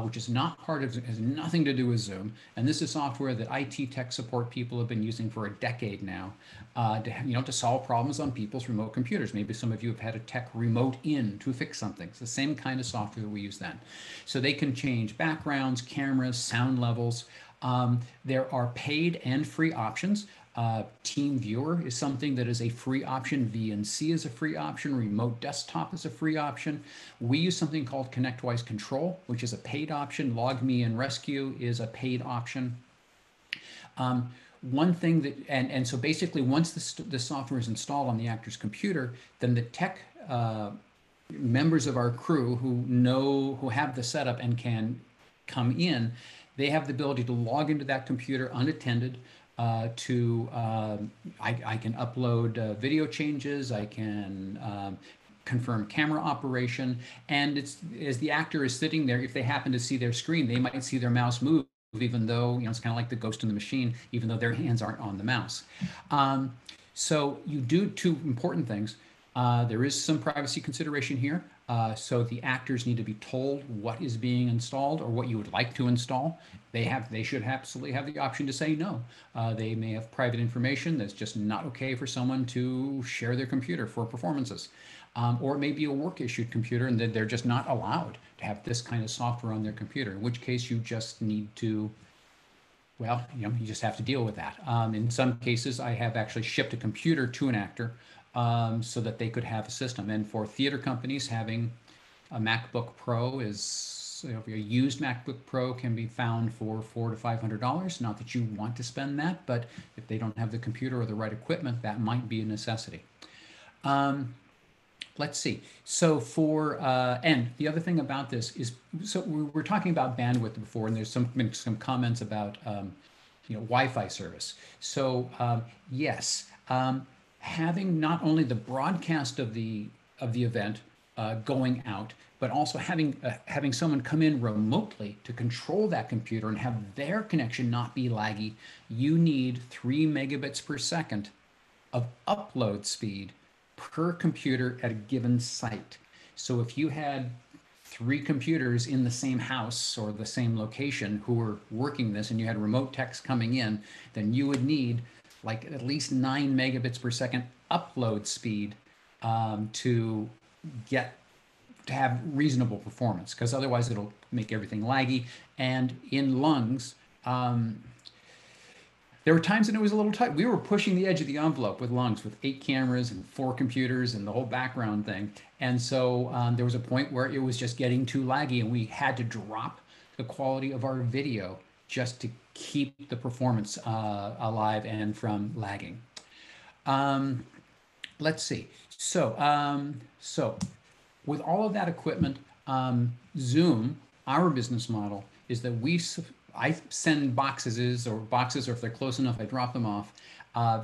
which is not part of, has nothing to do with Zoom. And this is software that IT tech support people have been using for a decade now, to solve problems on people's remote computers. Maybe some of you have had a tech remote in to fix something. It's the same kind of software that we use then. So they can change backgrounds, cameras, sound levels. There are paid and free options. Team Viewer is something that is a free option. VNC is a free option. Remote Desktop is a free option. We use something called ConnectWise Control, which is a paid option. LogMe and Rescue is a paid option. One thing that, and so basically once the software is installed on the actor's computer, then the tech members of our crew who have the setup and can come in, they have the ability to log into that computer unattended, I can upload video changes, I can confirm camera operation, and it's as the actor is sitting there, if they happen to see their screen, they might see their mouse move, even though, it's kind of like the ghost in the machine, even though their hands aren't on the mouse. So you do two important things. There is some privacy consideration here. So the actors need to be told what is being installed or what you would like to install. They should absolutely have the option to say no. They may have private information that's just not okay for someone to share their computer for performances. Or it may be a work issued computer and that they're just not allowed to have this kind of software on their computer, in which case you just need to, well, you just have to deal with that. In some cases, I have actually shipped a computer to an actor so that they could have a system. And for theater companies, having a MacBook Pro is, a used MacBook Pro can be found for $400 to $500. Not that you want to spend that, but if they don't have the computer or the right equipment, that might be a necessity. Let's see. So and the other thing about this is, so we were talking about bandwidth before, and there's been some comments about, Wi-Fi service. So yes, having not only the broadcast of the event going out, but also having someone come in remotely to control that computer and have their connection not be laggy, you need 3 megabits per second of upload speed per computer at a given site. So if you had 3 computers in the same house or the same location who were working this, and you had remote techs coming in, then you would need like at least 9 megabits per second upload speed to have reasonable performance, because otherwise it'll make everything laggy. And in lungs, there were times when it was a little tight. We were pushing the edge of the envelope with lungs, with 8 cameras and 4 computers and the whole background thing. And so there was a point where it was just getting too laggy, and we had to drop the quality of our video just to keep the performance alive and from lagging. Let's see. So with all of that equipment, Zoom, our business model is that I send boxes, or if they're close enough, I drop them off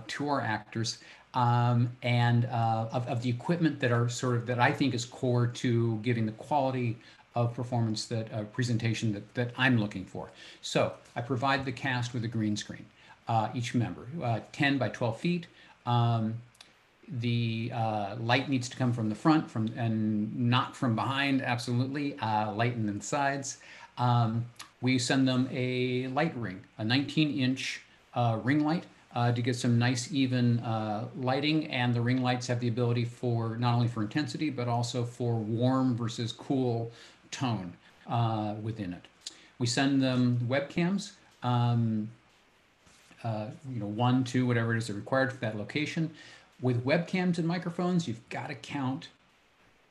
to our actors, and of the equipment that I think is core to giving the quality of performance presentation that I'm looking for. So I provide the cast with a green screen, each member, 10 by 12 feet. The light needs to come from the front and not from behind, absolutely, light in the sides. We send them a light ring, a 19-inch ring light to get some nice even lighting, and the ring lights have the ability for not only for intensity but also for warm versus cool tone within it. We send them webcams, 1, 2, whatever it is required for that location. With webcams and microphones, you've got to count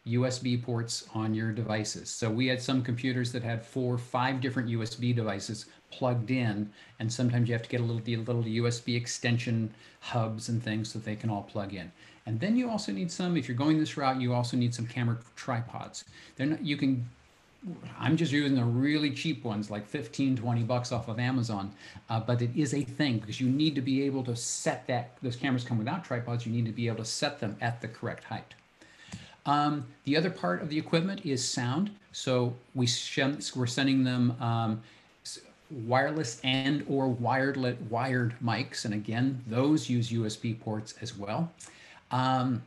USB ports on your devices. So we had some computers that had 4 or 5 different USB devices plugged in, and sometimes you have to get a little USB extension hubs and things so that they can all plug in. And then you also need some, if you're going this route, you also need some camera tripods. I'm just using the really cheap ones, like 15, 20 bucks off of Amazon, but it is a thing, because you need to be able to set those cameras come without tripods, you need to be able to set them at the correct height. The other part of the equipment is sound. So we're sending them wireless and or wired mics. And again, those use USB ports as well. I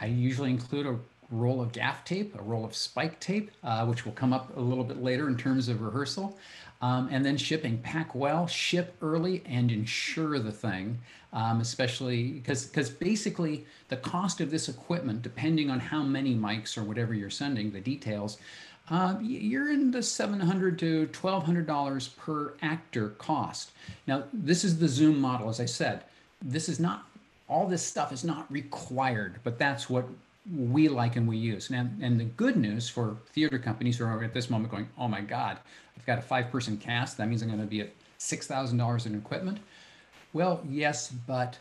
usually include a roll of gaff tape, a roll of spike tape, which will come up a little bit later in terms of rehearsal. And then shipping. Pack well, ship early, and insure the thing, especially because basically the cost of this equipment, depending on how many mics or whatever you're sending, the details, you're in the $700 to $1,200 per actor cost. Now, this is the Zoom model, as I said. All this stuff is not required, but that's what we like and we use. And the good news for theater companies who are at this moment going, oh my God, I've got a 5-person cast, that means I'm going to be at $6,000 in equipment. Well, yes, but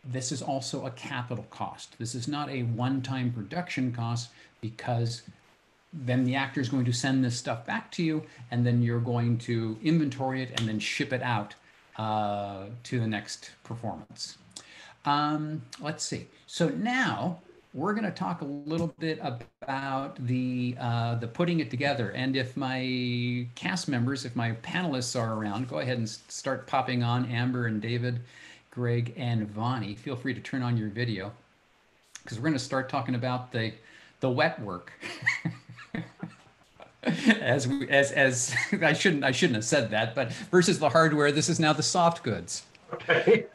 this is also a capital cost. This is not a one-time production cost, because then the actor is going to send this stuff back to you, and then you're going to inventory it and then ship it out to the next performance. Let's see. So now we're going to talk a little bit about the putting it together. And if my cast members, if my panelists are around, go ahead and start popping on. Amber and David, Greg and Vonnie, feel free to turn on your video, because we're going to start talking about the wet work. as I shouldn't have said that, but versus the hardware, this is now the soft goods. Okay.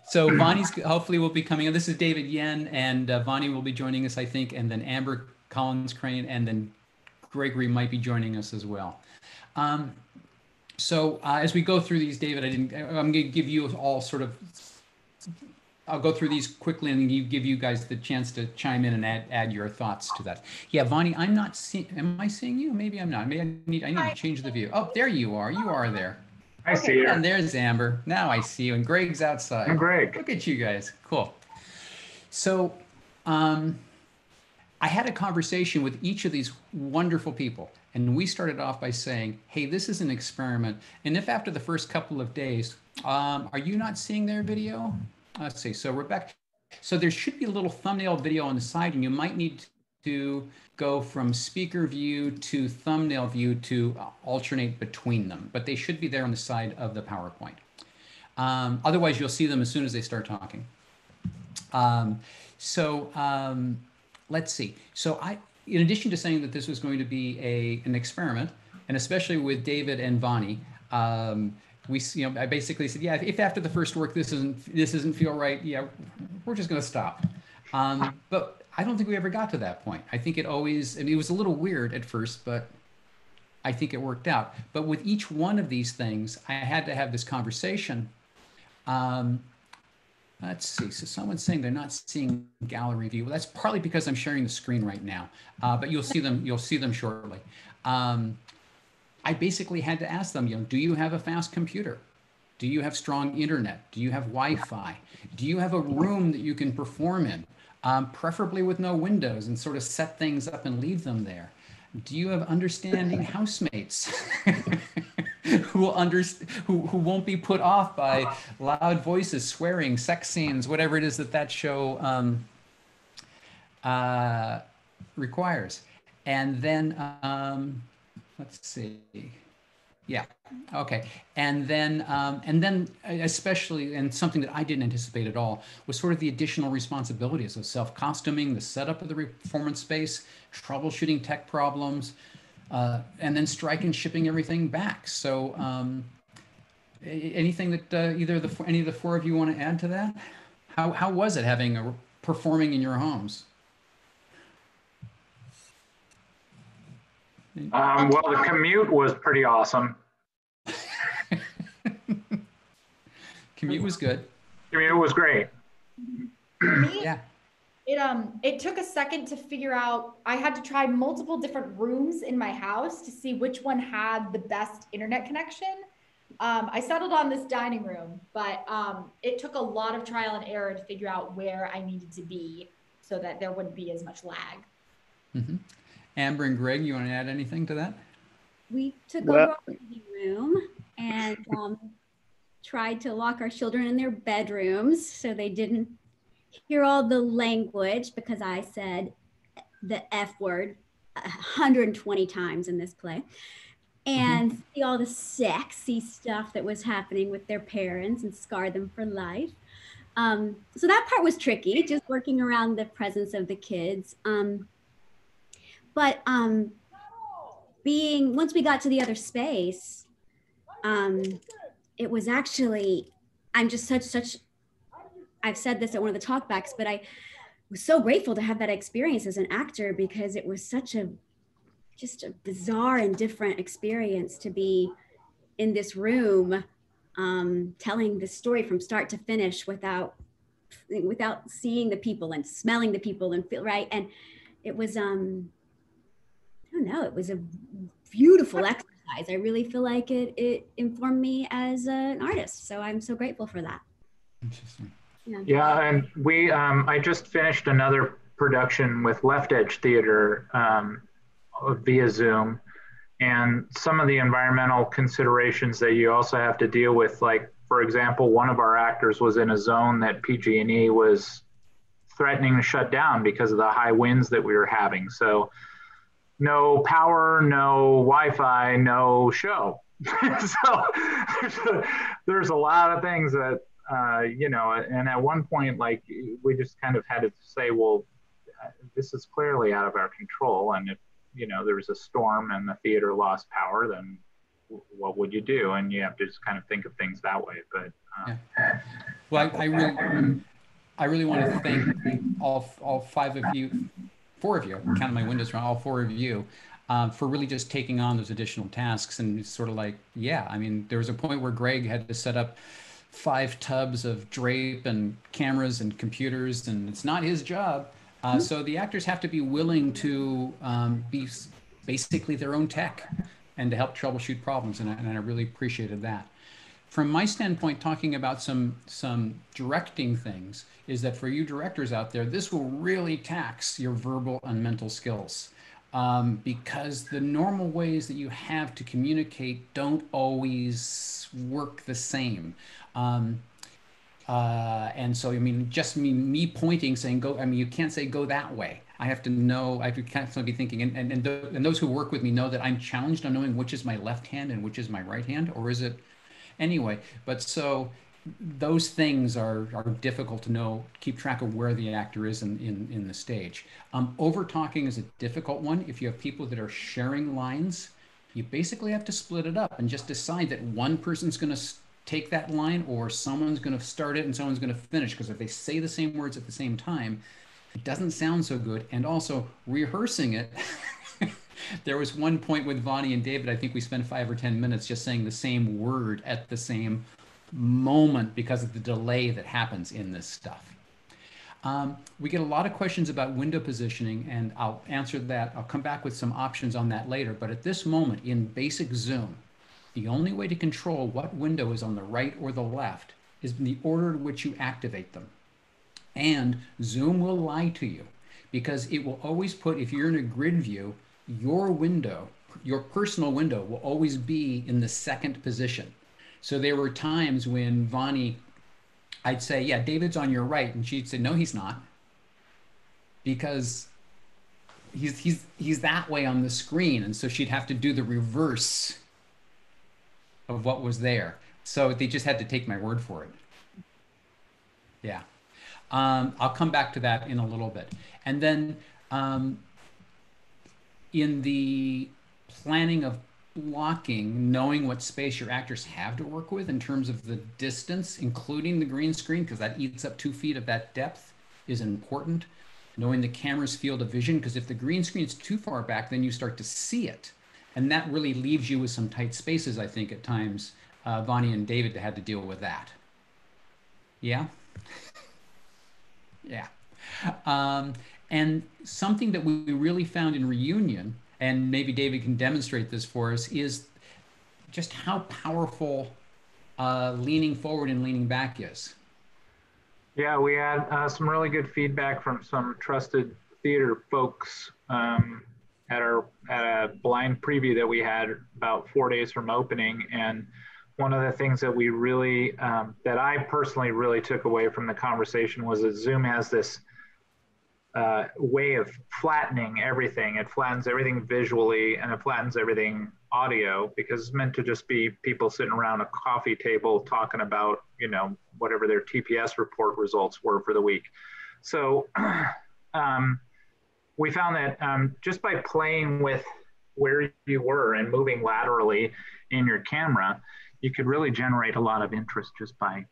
So Vonnie's hopefully will be coming on. This is David Yen, and Vonnie will be joining us, I think, and then Amber Collins Crane, and then Gregory might be joining us as well. So as we go through these, David, I'm going to give you all sort of, I'll go through these quickly and give you guys the chance to chime in and add your thoughts to that. Yeah, Vonnie, I'm not seeing, am I seeing you? Maybe I'm not. Maybe I need to change the view. Oh, there you are. You are there. I see you. And there's Amber. Now I see you. And Greg's outside. I'm Greg. Look at you guys. Cool. So I had a conversation with each of these wonderful people. And we started off by saying, hey, this is an experiment. And if after the first couple of days, are you not seeing their video? Let's see. So Rebecca, so there should be a little thumbnail video on the side, and you might need to go from speaker view to thumbnail view to alternate between them, but they should be there on the side of the PowerPoint. Otherwise, you'll see them as soon as they start talking. Let's see. So in addition to saying that this was going to be an experiment, and especially with David and Vonnie, I basically said, yeah, if after the first work this doesn't feel right, yeah, we're just going to stop. But I don't think we ever got to that point. I think it was a little weird at first, but I think it worked out. But with each one of these things, I had to have this conversation. Let's see. So someone's saying they're not seeing gallery view. Well, that's partly because I'm sharing the screen right now, but you'll see them shortly. I basically had to ask them, do you have a fast computer? Do you have strong internet? Do you have Wi-Fi? Do you have a room that you can perform in, preferably with no windows, and sort of set things up and leave them there? Do you have understanding housemates who won't be put off by loud voices, swearing, sex scenes, whatever it is that show requires? And then let's see. Yeah. Okay. And then especially, and something that I didn't anticipate at all, was sort of the additional responsibilities of self-costuming, the setup of the performance space, troubleshooting tech problems, and then striking, shipping everything back. So anything that any of the four of you want to add to that? How was it performing in your homes? Well, the commute was pretty awesome. Commute was good. Commute was great. Yeah. It took a second to figure out. I had to try multiple different rooms in my house to see which one had the best internet connection. I settled on this dining room, but it took a lot of trial and error to figure out where I needed to be so that there wouldn't be as much lag. Mm-hmm. Amber and Greg, you want to add anything to that? We took over our living room and tried to lock our children in their bedrooms so they didn't hear all the language, because I said the F word 120 times in this play, and see all the sexy stuff that was happening with their parents and scar them for life. So that part was tricky, just working around the presence of the kids. But once we got to the other space, it was actually, I'm just I've said this at one of the talkbacks, but I was so grateful to have that experience as an actor, because it was just a bizarre and different experience to be in this room, telling the story from start to finish without seeing the people and smelling the people and feel right. And it was, it was a beautiful exercise. I really feel like it informed me as an artist. So I'm so grateful for that. Interesting. Yeah, and I just finished another production with Left Edge Theater via Zoom, and some of the environmental considerations that you also have to deal with, like, for example, one of our actors was in a zone that PG&E was threatening to shut down because of the high winds that we were having. So no power, no Wi-Fi, no show. So there's a lot of things that, you know, and at one point, like, we just kind of had to say, well, this is clearly out of our control. And if, you know, there's a storm and the theater lost power, then what would you do? And you have to just kind of think of things that way. But yeah. Well, I really want to thank all five of you, four of you, counting my windows wrong, all four of you, for really just taking on those additional tasks. And it's sort of like, yeah, I mean, there was a point where Greg had to set up 5 tubs of drape and cameras and computers, and it's not his job. So the actors have to be willing to be basically their own tech and to help troubleshoot problems. And I really appreciated that. From my standpoint, talking about some directing things, is that for you directors out there, this will really tax your verbal and mental skills, because the normal ways that you have to communicate don't always work the same. And so, I mean, just me pointing, saying go, I mean, you can't say go that way. I have to know, I have to constantly be thinking, and those who work with me know that I'm challenged on knowing which is my left hand and which is my right hand, or is it anyway. But so those things are difficult to know, keep track of where the actor is in the stage. Over talking is a difficult one. If you have people that are sharing lines, you basically have to split it up and just decide that one person's going to take that line, or someone's going to start it and someone's going to finish, because if they say the same words at the same time, it doesn't sound so good. And also rehearsing it. There was one point with Vonnie and David, I think we spent 5 or 10 minutes just saying the same word at the same moment because of the delay that happens in this stuff. We get a lot of questions about window positioning, and I'll answer that. I'll come back with some options on that later. But at this moment in basic Zoom, the only way to control what window is on the right or the left is in the order in which you activate them. And Zoom will lie to you, because it will always put, if you're in a grid view, your window, your personal window, will always be in the second position. So there were times when Vonnie, I'd say, yeah, David's on your right. And she'd say, no, he's not. Because he's that way on the screen. And so she'd have to do the reverse of what was there. So they just had to take my word for it. Yeah. I'll come back to that in a little bit. And then in the planning of blocking, knowing what space your actors have to work with in terms of the distance, including the green screen, because that eats up 2 feet of that depth, is important. Knowing the camera's field of vision, because if the green screen is too far back, then you start to see it. And that really leaves you with some tight spaces, I think, at times. Vonnie and David had to deal with that. Yeah? Yeah. And something that we really found in Reunion, and maybe David can demonstrate this for us, is just how powerful leaning forward and leaning back is. Yeah, we had some really good feedback from some trusted theater folks at a blind preview that we had about 4 days from opening. And one of the things that we really, that I personally really took away from the conversation was that Zoom has this way of flattening everything. It flattens everything visually, and it flattens everything audio, because it's meant to just be people sitting around a coffee table talking about, you know, whatever their TPS report results were for the week. So we found that just by playing with where you were and moving laterally in your camera, you could really generate a lot of interest just by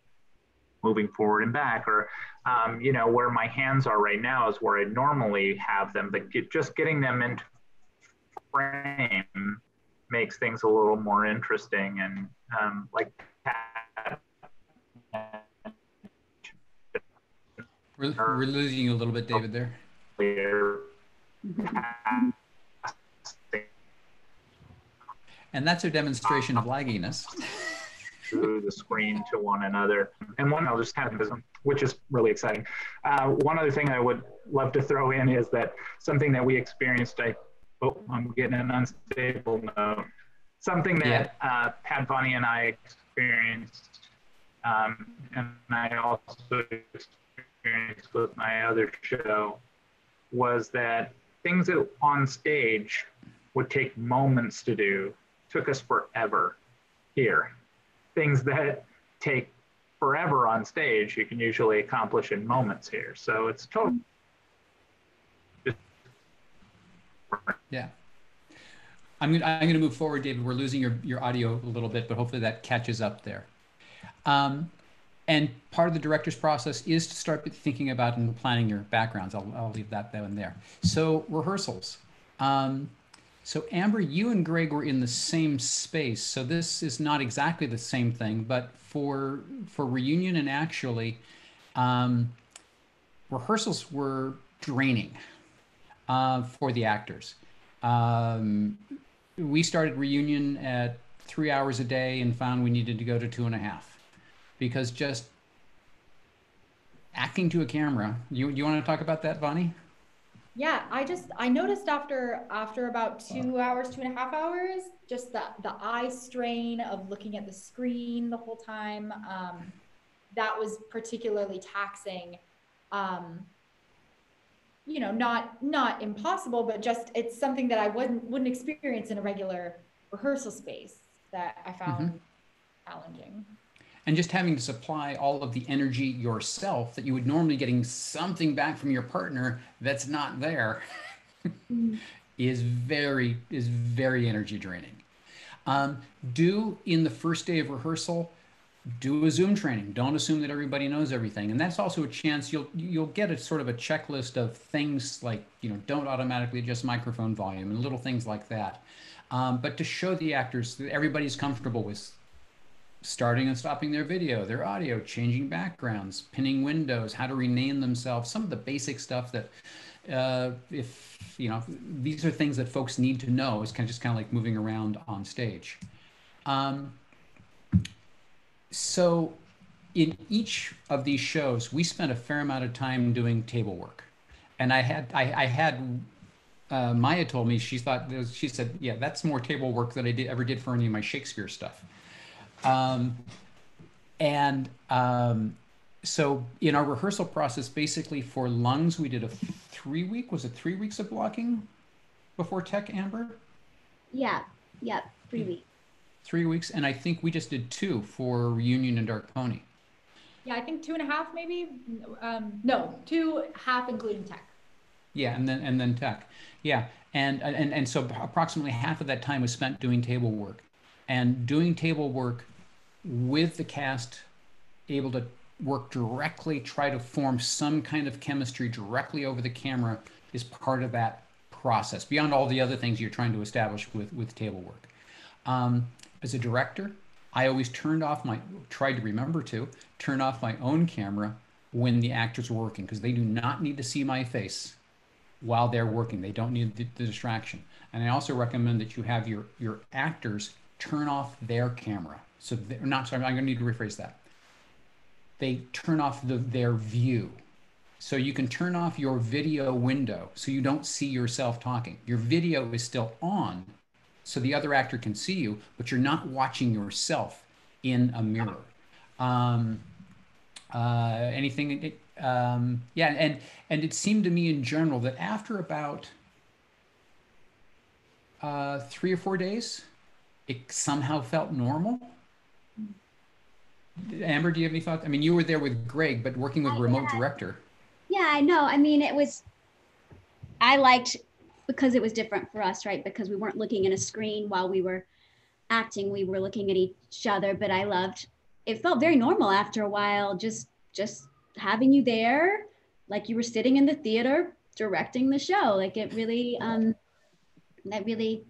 moving forward and back, or you know, where my hands are right now is where I normally have them, but just getting them into frame makes things a little more interesting. And like that. We're losing you a little bit, David, there. And that's a demonstration of lagginess. Through the screen to one another. And one I'll just kind of, which is really exciting. One other thing I would love to throw in is that something that we experienced, Oh, I'm getting an unstable note. Something that Pat, Bonnie, and I experienced, and I also experienced with my other show, was that things that on stage would take moments to do took us forever here. Things that take forever on stage, you can usually accomplish in moments here. So it's totally. Yeah. I'm gonna move forward, David. We're losing your audio a little bit, but hopefully that catches up there. And part of the director's process is to start thinking about and planning your backgrounds. I'll leave that one there. So rehearsals. So Amber, you and Greg were in the same space. So this is not exactly the same thing, but for reunion and actually, rehearsals were draining for the actors. We started reunion at 3 hours a day and found we needed to go to 2.5 because just acting to a camera. You want to talk about that, Bonnie? Yeah, I noticed after about 2 hours, 2.5 hours, just the eye strain of looking at the screen the whole time. That was particularly taxing. You know, not impossible, but just it's something that I wouldn't experience in a regular rehearsal space that I found challenging. And just having to supply all of the energy yourself that you would normally getting something back from your partner that's not there is very energy draining. Do in the first day of rehearsal, do a Zoom training. Don't assume that everybody knows everything. And that's also a chance you'll get a sort of a checklist of things like, you know, don't automatically adjust microphone volume and little things like that. But to show the actors that everybody's comfortable with starting and stopping their video, their audio, changing backgrounds, pinning windows, how to rename themselves, some of the basic stuff that if, you know, these are things that folks need to know. It's kind of like moving around on stage. So in each of these shows, we spent a fair amount of time doing table work. And I had Maya told me, she said, yeah, that's more table work than I ever did for any of my Shakespeare stuff. So in our rehearsal process, basically for lungs, we did a 3 weeks of blocking before tech, Amber? Yeah, 3 weeks. 3 weeks, and I think we just did 2 for Reunion and Dark Pony. Yeah, I think 2.5 maybe. No, 2.5 including tech. Yeah, and then tech. Yeah, and so approximately half of that time was spent doing table work, and doing table work with the cast, able to work directly, try to form some kind of chemistry directly over the camera is part of that process. Beyond all the other things you're trying to establish with table work. As a director, I always tried to remember to turn off my own camera when the actors were working, because they do not need to see my face while they're working. They don't need the distraction. And I also recommend that you have your actors turn off their camera. So they're not, sorry, I'm going to need to rephrase that. They turn off their view. So you can turn off your video window so you don't see yourself talking. Your video is still on, so the other actor can see you, but you're not watching yourself in a mirror. Anything? Yeah, and it seemed to me in general that after about 3 or 4 days, it somehow felt normal. Amber, do you have any thoughts? I mean, you were there with Greg, but working with a remote director. Yeah, I know. I mean, I liked, because it was different for us, right? Because we weren't looking at a screen while we were acting, we were looking at each other, but it felt very normal after a while, just having you there, like you were sitting in the theater directing the show. Like it really, that really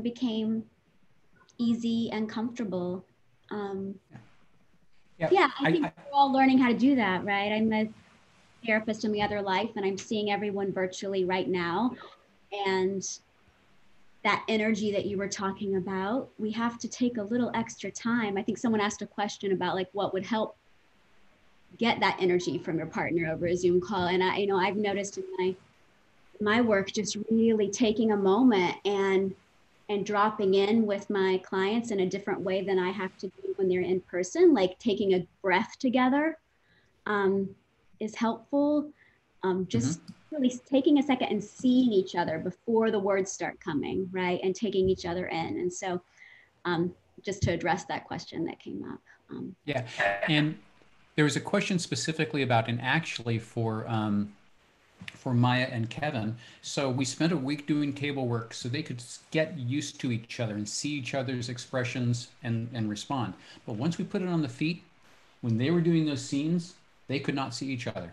became easy and comfortable. Yeah, I think we're all learning how to do that, right? I'm a therapist in the other life, and I'm seeing everyone virtually right now. And that energy that you were talking about, we have to take a little extra time. I think someone asked a question about like what would help get that energy from your partner over a Zoom call. And I've noticed in my my work, just really taking a moment and dropping in with my clients in a different way than I have to do when they're in person, like taking a breath together is helpful. Just really taking a second and seeing each other before the words start coming, right? And taking each other in. And so just to address that question that came up. Yeah, and there was a question specifically about, and actually for Maya and Kevin. So we spent a week doing table work so they could get used to each other and see each other's expressions and respond. But once we put it on the feet, when they were doing those scenes, they could not see each other.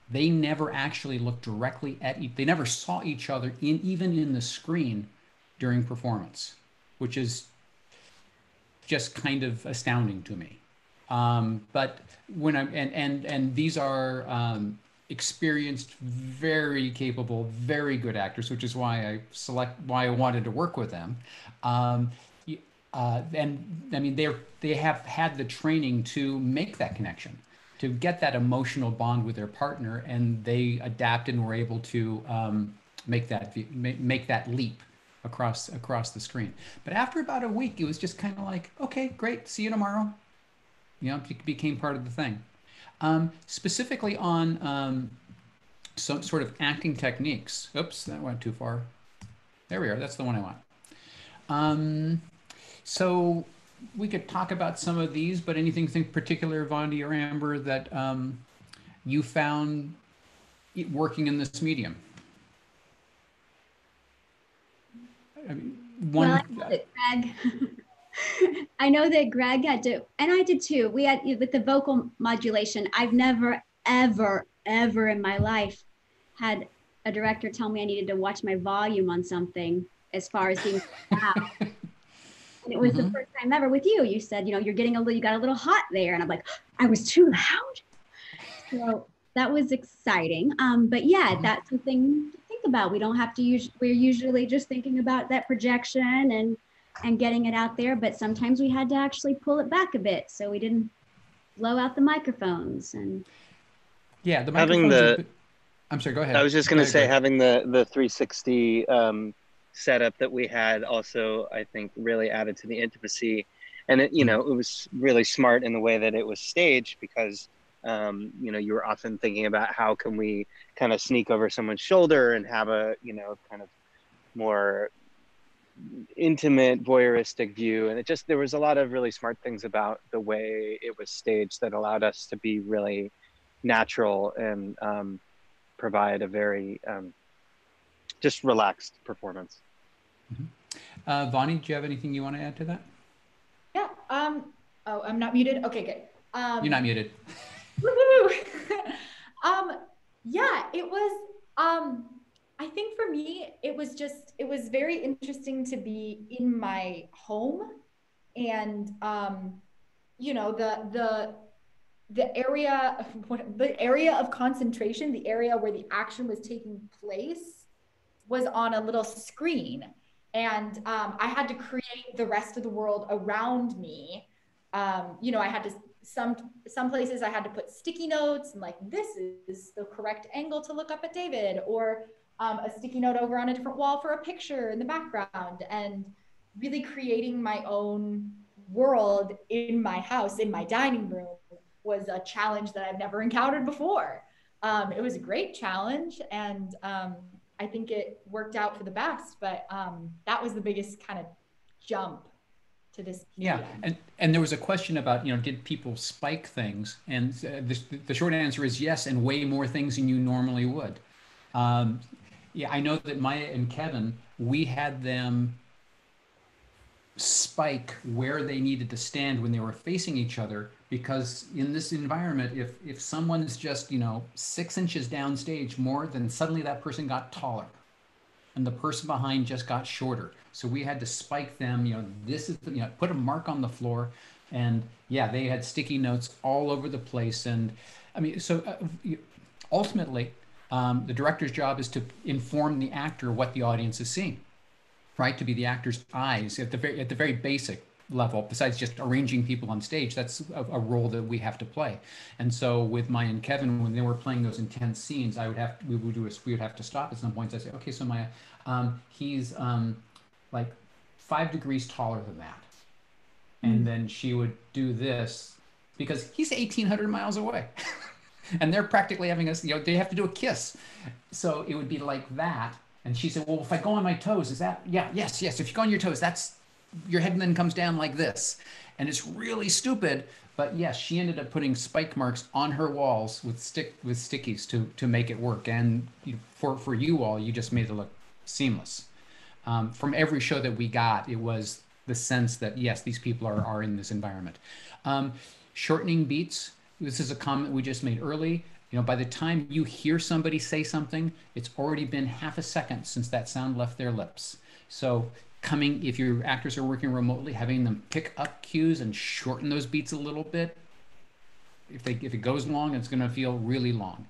They never actually looked directly at they never saw each other even in the screen during performance, which is just kind of astounding to me. But when and these are experienced, very capable, very good actors, which is why I wanted to work with them. And I mean, they have had the training to make that connection, to get that emotional bond with their partner, and they adapted and were able to make that leap across the screen. But after about a week, it was just kind of like, okay, great, see you tomorrow. You know, it became part of the thing. Specifically on some sort of acting techniques. Oops, that went too far. There we are. That's the one I want. So we could talk about some of these, but anything in particular, Vondi or Amber, that you found working in this medium? I mean, Well, Greg, I know that Greg had to, and I did too. We had with the vocal modulation. I've never, ever, ever in my life had a director tell me I needed to watch my volume on something as far as being loud. And it was the first time ever with you. You said, you know, you got a little hot there, and I'm like, I was too loud. So that was exciting. But yeah, that's the thing to think about. We don't have to use. We're usually just thinking about that projection and getting it out there, but sometimes we had to actually pull it back a bit so we didn't blow out the microphones. And yeah, the microphones. I'm sorry, go ahead. I was just going to say, having the 360 setup that we had also, I think, really added to the intimacy. And it, you know, it was really smart in the way that it was staged, because you know, you were often thinking about how can we kind of sneak over someone's shoulder and have a, you know, kind of more intimate voyeuristic view. And there was a lot of really smart things about the way it was staged that allowed us to be really natural and provide a very just relaxed performance. Vonnie, do you have anything you want to add to that? Yeah. Oh, I'm not muted. Okay, good. You're not muted. Yeah, it was, I think for me, it was very interesting to be in my home, and, you know, the area of concentration, the area where the action was taking place, was on a little screen. And I had to create the rest of the world around me. You know, I had to, some places I had to put sticky notes and like, this is the correct angle to look up at David, or a sticky note over on a different wall for a picture in the background, and really creating my own world in my house, in my dining room, was a challenge that I've never encountered before. It was a great challenge, and I think it worked out for the best, but that was the biggest kind of jump to this medium. Yeah, and there was a question about, you know, did people spike things? And the short answer is yes, and way more things than you normally would. Yeah, I know that Maya and Kevin, we had them spike where they needed to stand when they were facing each other, because in this environment, if someone's just, you know, 6 inches downstage more, then suddenly that person got taller and the person behind just got shorter. So we had to spike them, you know, this is, you know, put a mark on the floor. And yeah, they had sticky notes all over the place. And I mean, so ultimately, the director's job is to inform the actor what the audience is seeing, right? To be the actor's eyes at the very basic. level, besides just arranging people on stage. That's a role that we have to play. And so with Maya and Kevin, when they were playing those intense scenes, we would have to stop at some points. I say, okay, so Maya, he's like 5 degrees taller than that. And then she would do this because he's 1,800 miles away. And they're practically having us, they have to do a kiss. So it would be like that. And she said, well, if I go on my toes, is that, yes. If you go on your toes, that's, your head then comes down like this. And it's really stupid. But yes, she ended up putting spike marks on her walls with stickies to make it work. And for you all, you just made it look seamless. From every show that we got, it was the sense that, yes, these people are in this environment. Shortening beats. This is a comment we just made early. By the time you hear somebody say something, it's already been half a second since that sound left their lips. So if your actors are working remotely, having them pick up cues and shorten those beats a little bit. If it goes long, it's going to feel really long.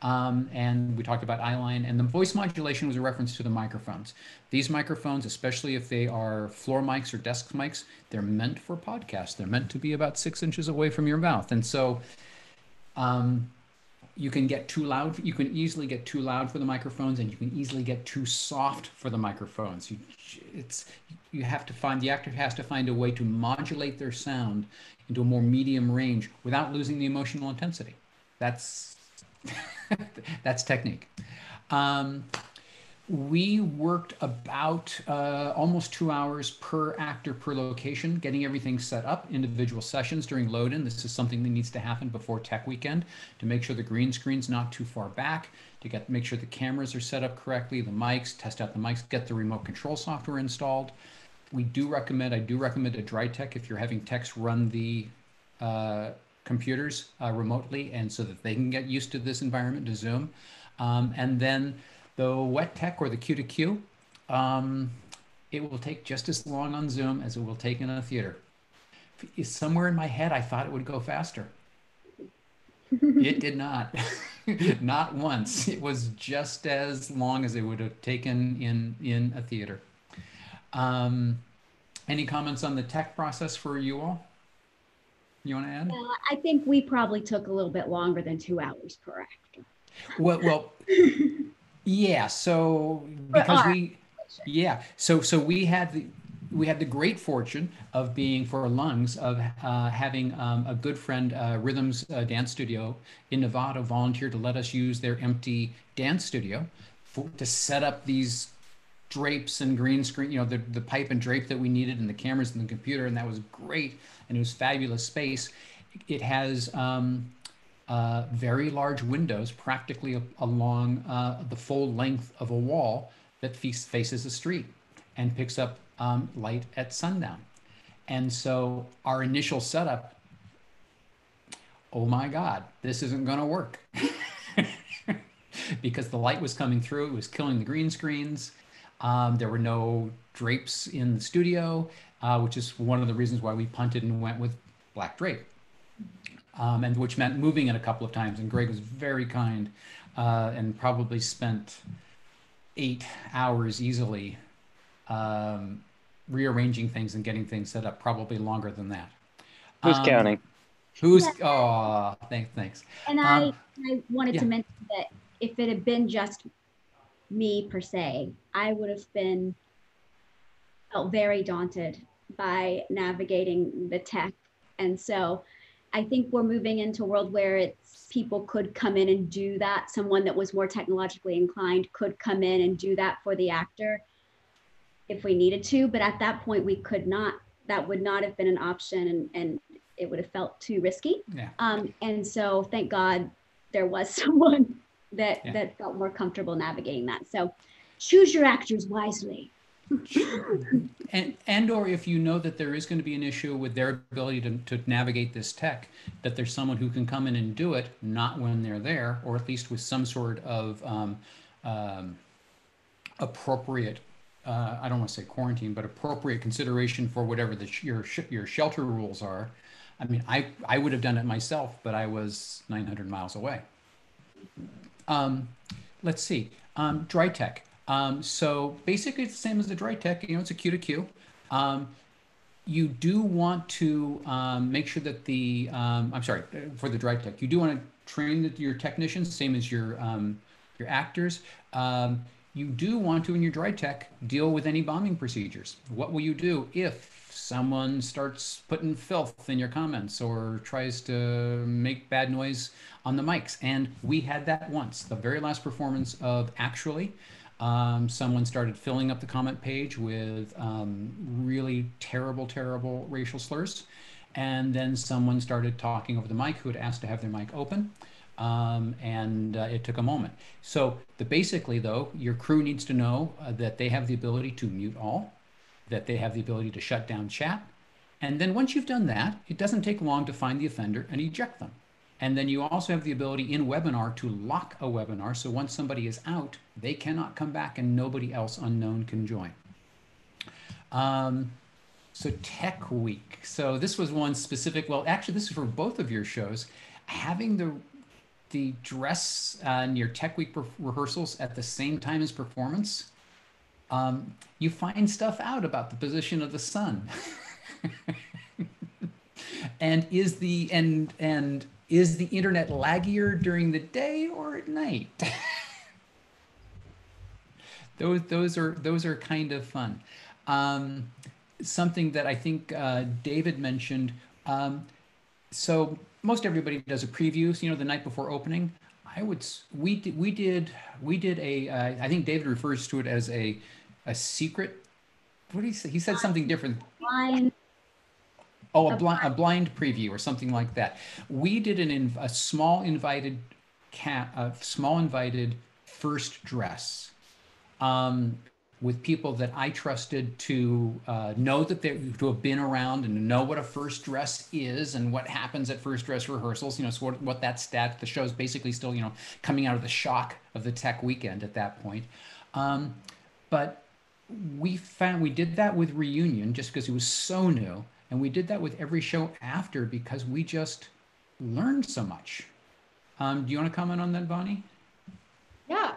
And we talked about eyeline, and the voice modulation was a reference to the microphones. These microphones, especially if they are floor mics or desk mics, they're meant for podcasts. They're meant to be about 6 inches away from your mouth. And so you can get too loud. You can easily get too loud for the microphones, and you can easily get too soft for the microphones. The actor has to find a way to modulate their sound into a more medium range without losing the emotional intensity. That's technique. We worked about almost 2 hours per actor per location, getting everything set up, individual sessions during load-in. This is something that needs to happen before tech weekend to make sure the green screen's not too far back, to make sure the cameras are set up correctly, the mics, test out the mics, get the remote control software installed. I do recommend a dry tech if you're having techs run the computers remotely, and so that they can get used to this environment, to Zoom. And then the wet tech or the Q to Q, it will take just as long on Zoom as it will take in a theater. Somewhere in my head, I thought it would go faster. It did not. Not once. It was just as long as it would have taken in a theater. Any comments on the tech process for you all? You want to add? I think we probably took a little bit longer than 2 hours per actor. Well, yeah. So because so we had the great fortune of being, for lungs, of having a good friend, Rhythms Dance Studio in Nevada, volunteer to let us use their empty dance studio to set up these drapes and green screen, the pipe and drape that we needed, and the cameras and the computer, and that was great, and it was fabulous space. It has very large windows practically along the full length of a wall that faces the street and picks up light at sundown. And so our initial setup, oh my God, this isn't going to work. Because the light was coming through, it was killing the green screens. There were no drapes in the studio, which is one of the reasons why we punted and went with black drape. And which meant moving it a couple of times. And Greg was very kind and probably spent 8 hours easily rearranging things and getting things set up, probably longer than that. Who's counting? Oh, thanks. And I wanted to mention that if it had been just me per se, I would have felt very daunted by navigating the tech. And so I think we're moving into a world where people could come in and do that. Someone that was more technologically inclined could come in and do that for the actor if we needed to. But at that point, we could not. That would not have been an option, and it would have felt too risky. Yeah. And so thank God there was someone that felt more comfortable navigating that. So choose your actors wisely. and or if you know that there is going to be an issue with their ability to navigate this tech, that there's someone who can come in and do it, not when they're there, or at least with some sort of appropriate, I don't want to say quarantine, but appropriate consideration for whatever your shelter rules are. I mean, I would have done it myself, but I was 900 miles away. Let's see, dry tech. So basically it's the same as the dry tech, it's a Q to Q. You do want to make sure that I'm sorry, for the dry tech, you do want to train your technicians, same as your actors. You do want to, in your dry tech, deal with any bombing procedures. What will you do if someone starts putting filth in your comments or tries to make bad noise on the mics? And we had that once. The very last performance of Actually, someone started filling up the comment page with really terrible, terrible racial slurs. And then someone started talking over the mic who had asked to have their mic open. It took a moment. So basically, though, your crew needs to know that they have the ability to mute all, that they have the ability to shut down chat. And then once you've done that, it doesn't take long to find the offender and eject them. And then you also have the ability in webinar to lock a webinar. So once somebody is out, they cannot come back and nobody else unknown can join. So Tech Week. So this was one specific, well, actually this is for both of your shows. Having the dress and your Tech Week rehearsals at the same time as performance, you find stuff out about the position of the sun. And is the internet laggier during the day or at night? those are kind of fun. Something that I think David mentioned. So most everybody does a preview, you know, the night before opening. We did a I think David refers to it as a secret. What did he say? He said something different. Blind. Oh, a blind preview or something like that. We did a small invited first dress with people that I trusted to know that to have been around and know what a first dress is and what happens at first dress rehearsals. You know, so what that stat. The show's basically still, you know, coming out of the shock of the Tech Weekend at that point. But we did that with Reunion just because it was so new. And we did that with every show after because we just learned so much. Do you want to comment on that, Bonnie? Yeah,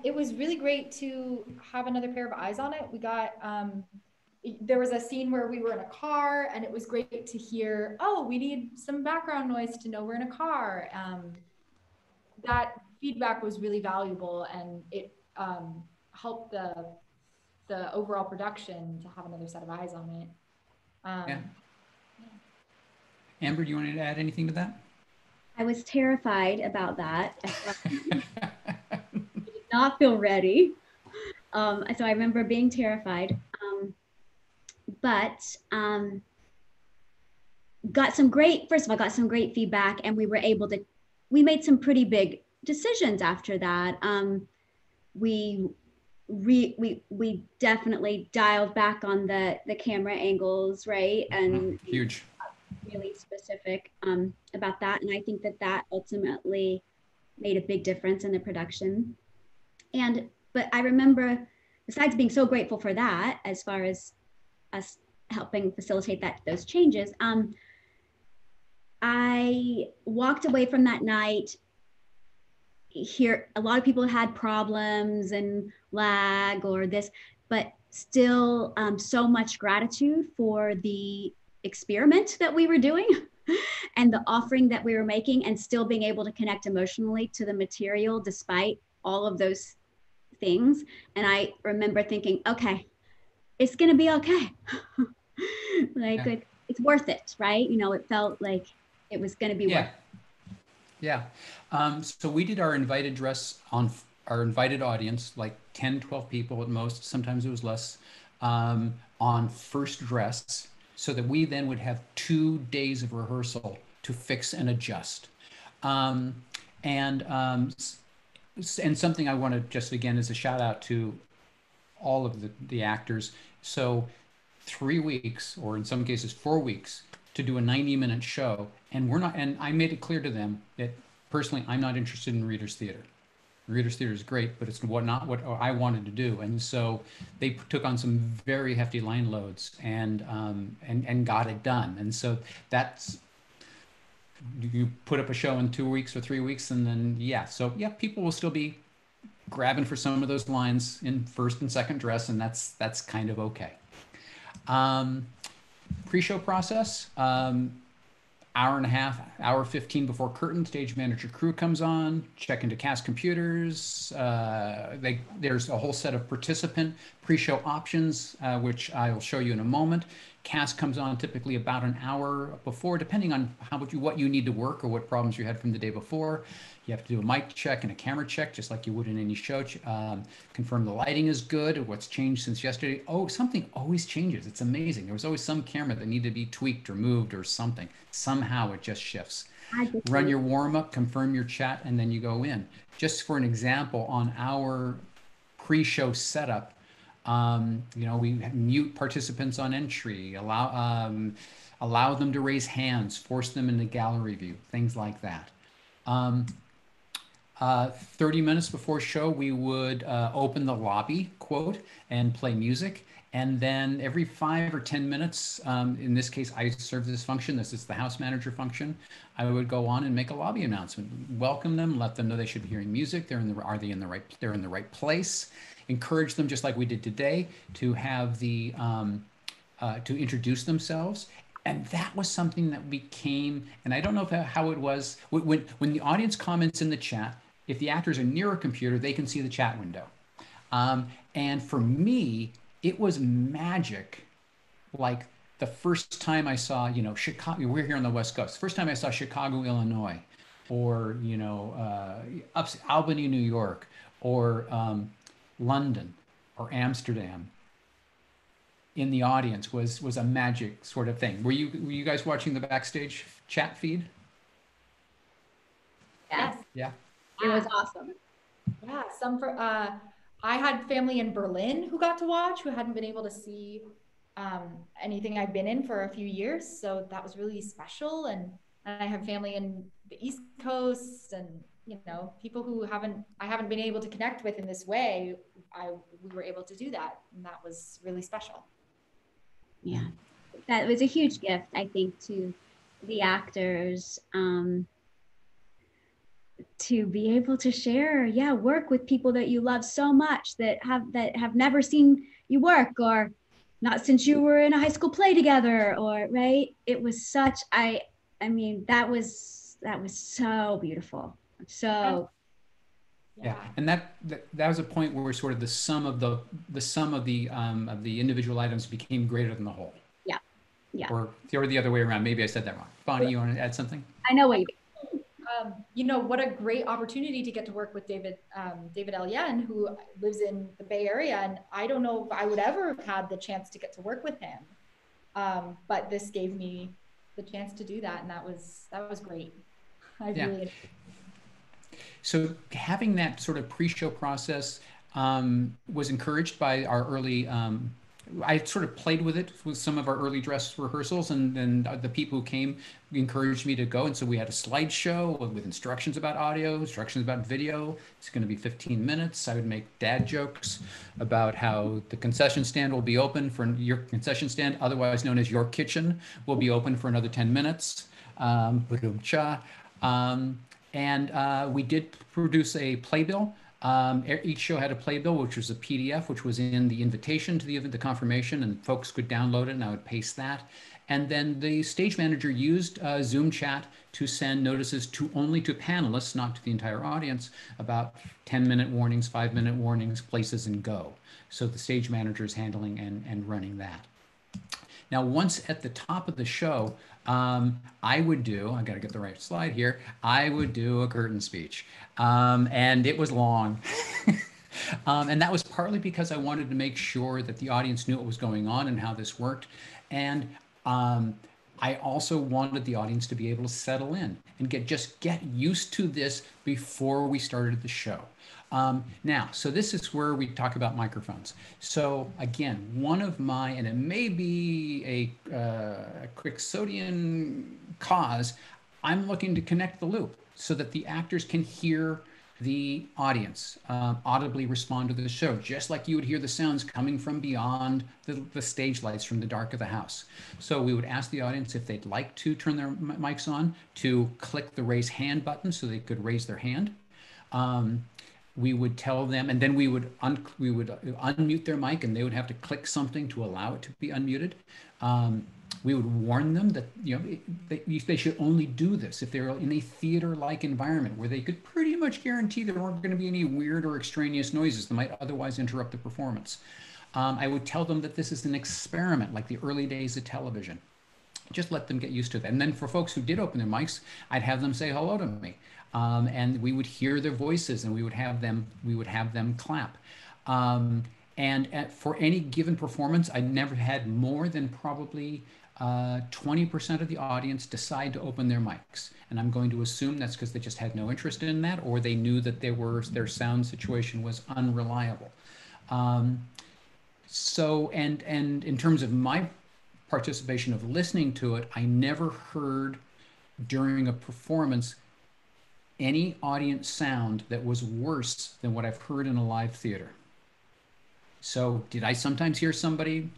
it was really great to have another pair of eyes on it. We got, there was a scene where we were in a car and it was great to hear, oh, we need some background noise to know we're in a car. That feedback was really valuable and it helped the overall production to have another set of eyes on it. Yeah. Amber, do you want to add anything to that? I was terrified about that. I did not feel ready. So I remember being terrified. But got some great feedback, and we made some pretty big decisions after that. We definitely dialed back on the camera angles, right? And huge. Really specific about that. And I think that ultimately made a big difference in the production. But I remember, besides being so grateful for that, as far as us helping facilitate those changes, I walked away from that night. Here, a lot of people had problems and lag or this, but still so much gratitude for the experiment that we were doing and the offering that we were making, and still being able to connect emotionally to the material despite all of those things. And I remember thinking, okay, it's gonna be okay. It's worth it, right? You know, it felt like it was gonna be worth it. Yeah. So we did our invited dress on our invited audience, like 10, 12 people at most. Sometimes it was less, on first dress, so that we then would have 2 days of rehearsal to fix and adjust. And something I want to just, again, as a shout out to all of the actors. So 3 weeks, or in some cases 4 weeks, to do a 90-minute show. And I made it clear to them that personally, I'm not interested in Reader's Theater. Reader's Theater is great, but it's not what I wanted to do. And so they took on some very hefty line loads and got it done. And so that's, you put up a show in 2 weeks or 3 weeks, and then, people will still be grabbing for some of those lines in first and second dress, and that's kind of okay. Pre-show process, hour and a half, hour 15 before curtain, stage manager crew comes on, check into cast computers. There's a whole set of participant pre-show options, which I'll show you in a moment. Cast comes on typically about an hour before, depending on what you need to work or what problems you had from the day before. You have to do a mic check and a camera check, just like you would in any show. Confirm the lighting is good, what's changed since yesterday. Oh, something always changes. It's amazing. There was always some camera that needed to be tweaked or moved or something. Somehow it just shifts. Run your warm-up, confirm your chat, and then you go in. Just for an example, on our pre-show setup, we mute participants on entry, allow them to raise hands, force them into gallery view, things like that. 30 minutes before show, we would open the lobby, quote, and play music. And then every 5 or 10 minutes, in this case, I serve this function. This is the house manager function. I would go on and make a lobby announcement, welcome them, let them know they should be hearing music. They're in the right place. Encourage them, just like we did today, to have to introduce themselves. And that was something that became, and I don't know how it was, when the audience comments in the chat, if the actors are near a computer, they can see the chat window. And for me, it was magic. Like the first time I saw, Chicago, we're here on the West Coast. First time I saw Chicago, Illinois, or, Albany, New York, or London, or Amsterdam in the audience was a magic sort of thing. Were you guys watching the backstage chat feed? Yes. Yeah. It was awesome. Yeah, I had family in Berlin who got to watch, who hadn't been able to see anything I've been in for a few years. So that was really special. And I have family in the East Coast and, people who I haven't been able to connect with in this way. We were able to do that. And that was really special. Yeah, that was a huge gift, I think, to the actors, to be able to share, work with people that you love so much that have never seen you work, or not since you were in a high school play together, or right. It was such, I mean, that was so beautiful. So yeah, and that was a point where sort of the sum of the individual items became greater than the whole. Yeah. Or the other way around. Maybe I said that wrong. Bonnie, you want to add something? I know what you mean. What a great opportunity to get to work with David L. who lives in the Bay Area. And I don't know if I would ever have had the chance to get to work with him. But this gave me the chance to do that. And that was great. Really. So having that sort of pre-show process was encouraged by our early, I sort of played with it with some of our early dress rehearsals, and then the people who came encouraged me to go. And so we had a slideshow with instructions about audio, instructions about video. It's going to be 15 minutes. I would make dad jokes about how the concession stand will be open for your concession stand, otherwise known as your kitchen, will be open for another 10 minutes. And we did produce a playbill. Each show had a playbill, which was a PDF, which was in the invitation to the event, the confirmation, and folks could download it, and I would paste that. And then the stage manager used Zoom chat to send notices only to panelists, not to the entire audience, about 10-minute warnings, 5-minute warnings, places, and go. So the stage manager is handling and running that. Now, once at the top of the show, I got to get the right slide here, I would do a curtain speech. And it was long. And that was partly because I wanted to make sure that the audience knew what was going on and how this worked. And I also wanted the audience to be able to settle in and get used to this before we started the show. Now, so this is where we talk about microphones. So again, and it may be a Quixotian cause, I'm looking to connect the loop so that the actors can hear the audience audibly respond to the show, just like you would hear the sounds coming from beyond the stage lights from the dark of the house. So we would ask the audience if they'd like to turn their mics on, to click the raise hand button so they could raise their hand. We would tell them, and then we would unmute their mic, and they would have to click something to allow it to be unmuted. we would warn them that, you know, they should only do this if they're in a theater-like environment where they could pretty much guarantee there weren't going to be any weird or extraneous noises that might otherwise interrupt the performance. I would tell them that this is an experiment, like the early days of television. Just let them get used to that. And then for folks who did open their mics, I'd have them say hello to me, and we would hear their voices, and we would have them clap. For any given performance, I never had more than probably 20% of the audience decide to open their mics. And I'm going to assume that's because they just had no interest in that, or they knew that their sound situation was unreliable. And in terms of my participation of listening to it, I never heard during a performance any audience sound that was worse than what I've heard in a live theater. So did I sometimes hear somebody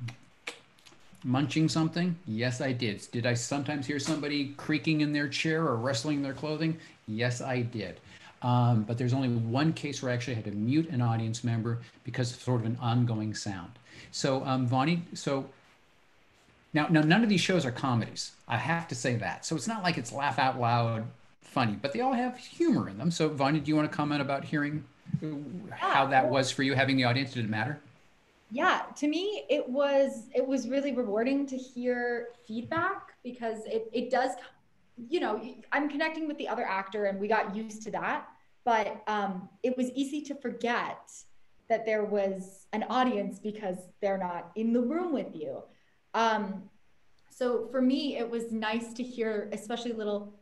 munching something? Yes, I did. Did I sometimes hear somebody creaking in their chair or rustling their clothing? Yes, I did. But there's only one case where I actually had to mute an audience member because of sort of an ongoing sound. So Vonnie, now none of these shows are comedies. I have to say that. So it's not like it's laugh out loud funny, but they all have humor in them. So Vonnie, do you want to comment about hearing how that was for you, having the audience? Did it matter? Yeah, to me, it was really rewarding to hear feedback, because it does, you know, I'm connecting with the other actor and we got used to that, but it was easy to forget that there was an audience because they're not in the room with you. So for me, it was nice to hear, especially little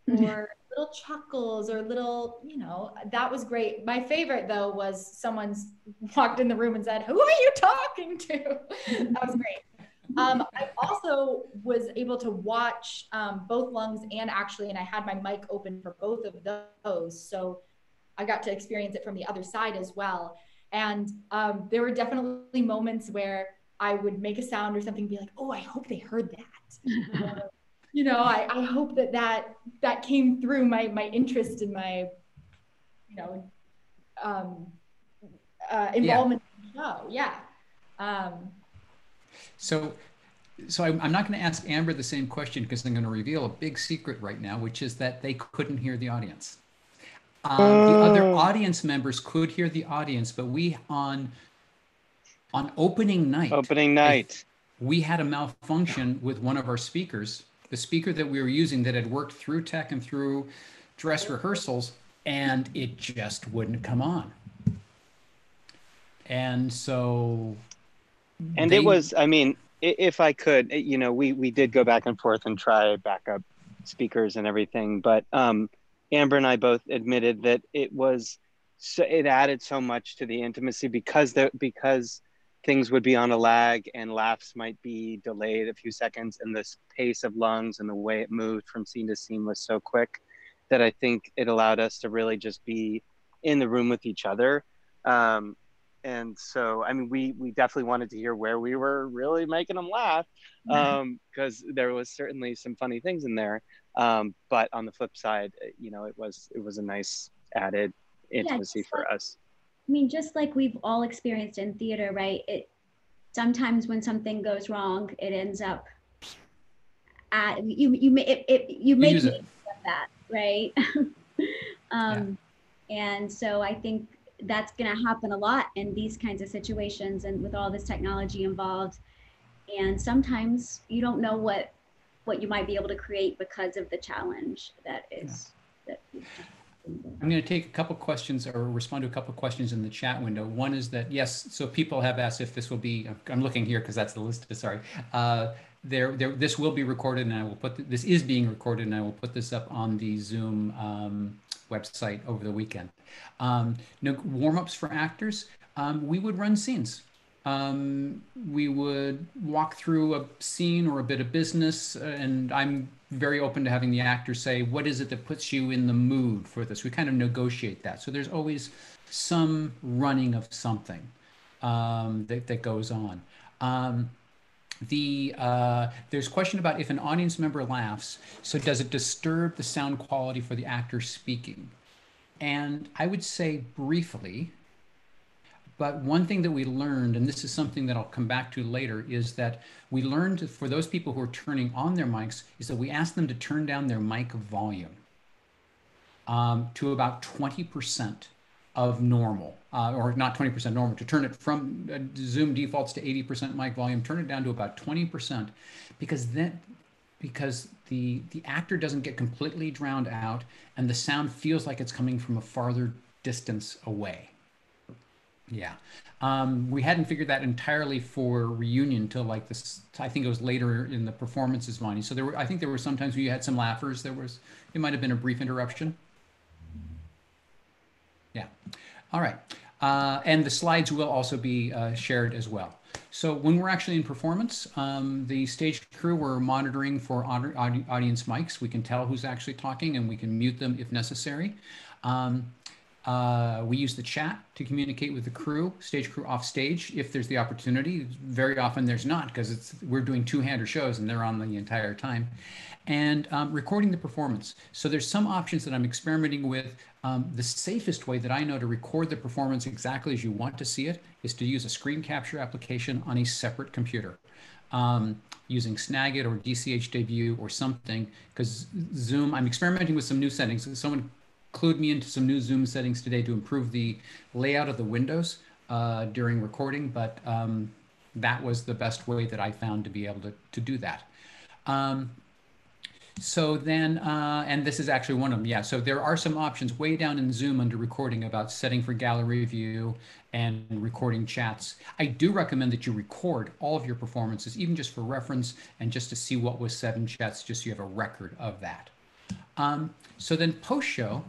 or little chuckles or little, you know, that was great. My favorite though was someone's walked in the room and said, "Who are you talking to?" That was great. I also was able to watch both lungs and I had my mic open for both of those. So I got to experience it from the other side as well. And there were definitely moments where I would make a sound or something and be like, "Oh, I hope they heard that." You know, I hope that came through my interest in my, you know, involvement in the show. Yeah. So I'm not going to ask Amber the same question, because I'm going to reveal a big secret right now, which is that they couldn't hear the audience. The other audience members could hear the audience, but we on opening night, we had a malfunction with one of our speakers, the speaker that we were using that had worked through tech and through dress rehearsals, and it just wouldn't come on. And so... And it was, I mean, if I could, you know, we did go back and forth and try backup speakers and everything, but Amber and I both admitted that it added so much to the intimacy because things would be on a lag and laughs might be delayed a few seconds, and this pace of lungs and the way it moved from scene to scene was so quick that I think it allowed us to really just be in the room with each other. And so, I mean, we definitely wanted to hear where we were really making them laugh, because there was certainly some funny things in there. But on the flip side, you know, it was a nice added intimacy for us. I mean, just like we've all experienced in theater, right? Sometimes when something goes wrong, it ends up you make me that, right? And so I think that's going to happen a lot in these kinds of situations, and with all this technology involved. And sometimes you don't know what you might be able to create because of the challenge that is. I'm going to take a couple questions, or respond to a couple questions in the chat window. One is that, yes, so people have asked if this will be, I'm looking here because that's the list, sorry. This will be recorded, and I will put, this is being recorded, and I will put this up on the Zoom website over the weekend. Warm-ups for actors, we would run scenes. We would walk through a scene or a bit of business, and I'm very open to having the actors say, what is it that puts you in the mood for this? We kind of negotiate that. So there's always some running of something that goes on. There's a question about if an audience member laughs, so does it disturb the sound quality for the actor speaking? And I would say briefly, But one thing that we learned, and this is something that I'll come back to later, is that we learned for those people who are turning on their mics, is that we asked them to turn down their mic volume to about 20% of normal, or not 20% normal, to turn it from Zoom defaults to 80% mic volume, turn it down to about 20%, because the actor doesn't get completely drowned out and the sound feels like it's coming from a farther distance away. Yeah. We hadn't figured that entirely for reunion till like this, I think it was later in the performances, Vonnie. So I think there were some times where you had some laughers. It might have been a brief interruption. Yeah. All right. And the slides will also be shared as well. So when we're actually in performance, the stage crew, we're monitoring for audience mics. We can tell who's actually talking and we can mute them if necessary. We use the chat to communicate with the crew, stage crew off stage, if there's the opportunity. Very often there's not, because we're doing two-hander shows and they're on the entire time. And recording the performance. So there's some options that I'm experimenting with. The safest way that I know to record the performance exactly as you want to see it is to use a screen capture application on a separate computer. Using Snagit or DCH Debut or something, because Zoom, I'm experimenting with some new settings. Someone clued me into some new Zoom settings today to improve the layout of the windows during recording, but that was the best way that I found to be able to do that. So then, and this is actually one of them, yeah. So there are some options way down in Zoom under recording about setting for gallery view and recording chats. I do recommend that you record all of your performances, even just for reference and just to see what was said in chats, just so you have a record of that. So then post-show,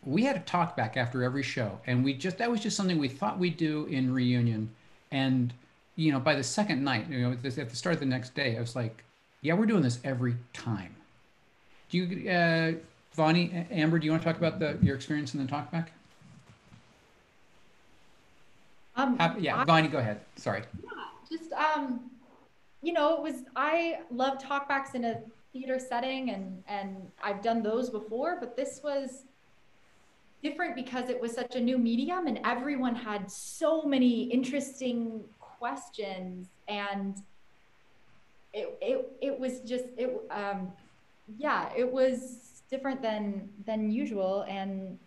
we had a talk back after every show, and that was just something we thought we'd do in reunion. And, you know, by the second night, you know, at the start of the next day, I was like, yeah, we're doing this every time. Do you, Vonnie, Amber, do you want to talk about your experience in the talkback? Yeah, Vonnie, go ahead. Sorry. Yeah, just, you know, I love talkbacks in a theater setting, and I've done those before, but this was different because it was such a new medium and everyone had so many interesting questions, and it was just, yeah, it was different than usual. And,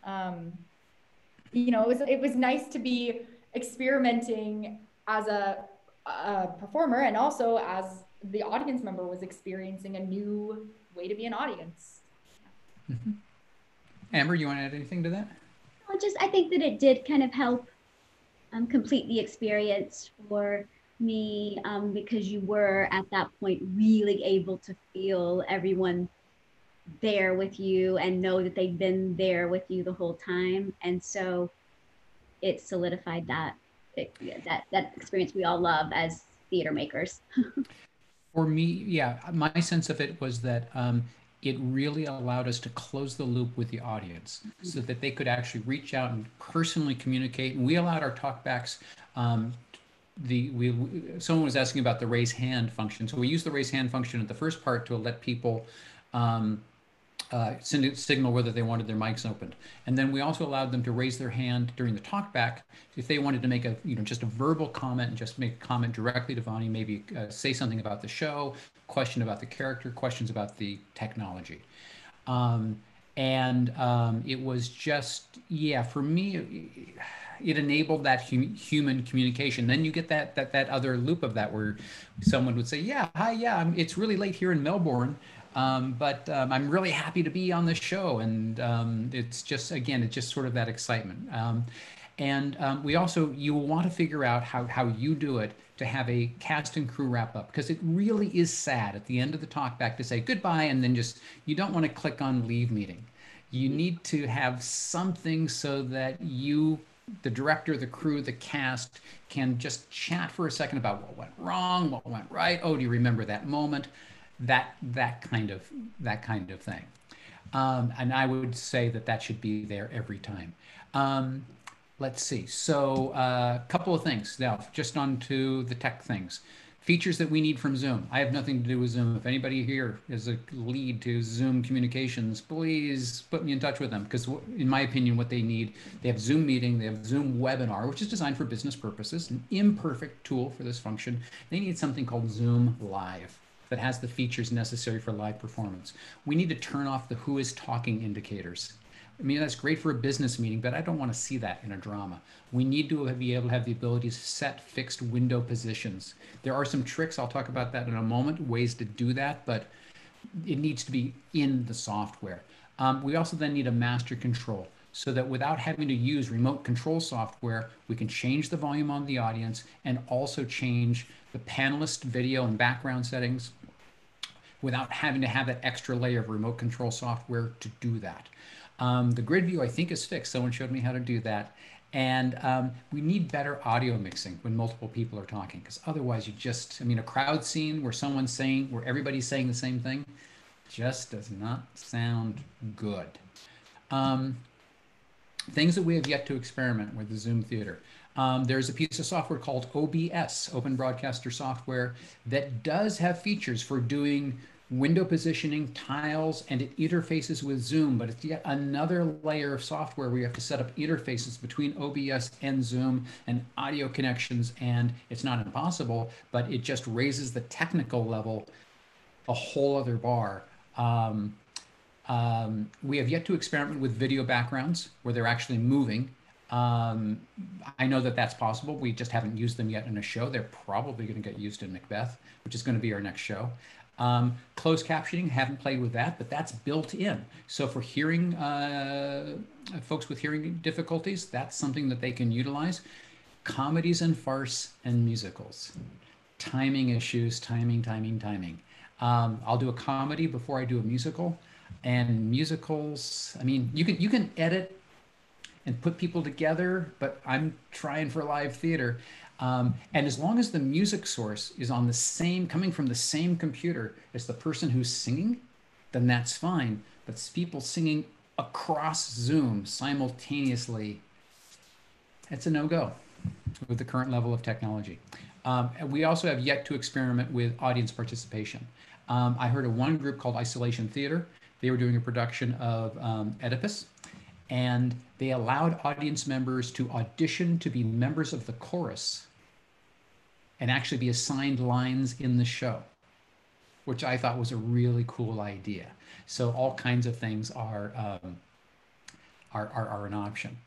you know, it was nice to be experimenting as a performer, and also as the audience member was experiencing a new way to be an audience. Mm-hmm. Amber, you want to add anything to that? No, I think that it did kind of help complete the experience for me, because you were at that point really able to feel everyone there with you and know that they've been there with you the whole time. And so it solidified that experience we all love as theater makers. For me, yeah, my sense of it was that it really allowed us to close the loop with the audience so that they could actually reach out and personally communicate. And we allowed our talkbacks. Someone was asking about the raise hand function. So we used the raise hand function at the first part to let people signal whether they wanted their mics opened. And then we also allowed them to raise their hand during the talkback if they wanted to make just a verbal comment and just make a comment directly to Vonnie, maybe say something about the show, question about the character, questions about the technology. It was just, yeah, for me, it enabled that human communication. Then you get that other loop of that where someone would say, yeah, hi, yeah, it's really late here in Melbourne, but I'm really happy to be on this show. And it's just, again, it's just sort of that excitement. We also, you will want to figure out how you do it to have a cast and crew wrap up, because it really is sad at the end of the talkback to say goodbye and then you don't want to click on leave meeting. You need to have something so that you, the director, the crew, the cast, can just chat for a second about what went wrong, what went right. Oh, do you remember that moment? That kind of thing. And I would say that should be there every time. Let's see. So a couple of things now, just on to the tech things. Features that we need from Zoom. I have nothing to do with Zoom. If anybody here is a lead to Zoom communications, please put me in touch with them, because in my opinion, what they need, they have Zoom meeting, they have Zoom webinar, which is designed for business purposes, an imperfect tool for this function. They need something called Zoom Live that has the features necessary for live performance. We need to turn off the who is talking indicators. I mean, that's great for a business meeting, but I don't want to see that in a drama. We need to be able to have the ability to set fixed window positions. There are some tricks, I'll talk about that in a moment, ways to do that, but it needs to be in the software. We also then need a master control, so that without having to use remote control software, we can change the volume on the audience and also change the panelist video and background settings without having to have that extra layer of remote control software to do that. The grid view, I think, is fixed. Someone showed me how to do that. And we need better audio mixing when multiple people are talking, because otherwise you just, I mean, a crowd scene where someone's saying, where everybody's saying the same thing, just does not sound good. Things that we have yet to experiment with the Zoom Theater. There's a piece of software called OBS, Open Broadcaster Software, that does have features for doing window positioning, tiles, and it interfaces with Zoom, but it's yet another layer of software where you have to set up interfaces between OBS and Zoom and audio connections, and it's not impossible, but it just raises the technical level a whole other bar. We have yet to experiment with video backgrounds where they're actually moving. I know that that's possible. We just haven't used them yet in a show. They're probably going to get used in Macbeth, which is going to be our next show. Closed captioning, haven't played with that, but that's built in. So for hearing, folks with hearing difficulties, that's something that they can utilize. Comedies and farce and musicals. Timing issues, timing. I'll do a comedy before I do a musical. And musicals, I mean, you can edit and put people together, but I'm trying for live theater. And as long as the music source is on the same, coming from the same computer as the person who's singing, then that's fine. But people singing across Zoom simultaneously, it's a no-go with the current level of technology. And we also have yet to experiment with audience participation. I heard of one group called Isolation Theater. They were doing a production of Oedipus, and they allowed audience members to audition to be members of the chorus and actually be assigned lines in the show, which I thought was a really cool idea. So all kinds of things are an option.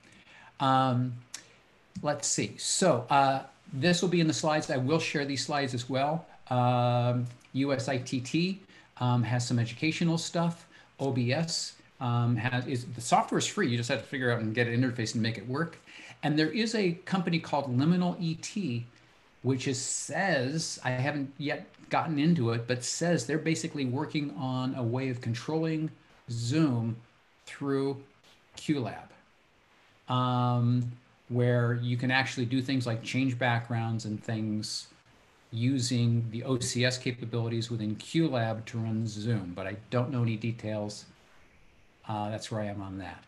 Let's see. So this will be in the slides. I will share these slides as well. USITT has some educational stuff. OBS the software is free. You just have to figure out and get an interface and make it work. And there is a company called Liminal ET, which says, I haven't yet gotten into it, but says they're basically working on a way of controlling Zoom through QLab, where you can actually do things like change backgrounds and things using the OCS capabilities within QLab to run Zoom, but I don't know any details. That's where I am on that.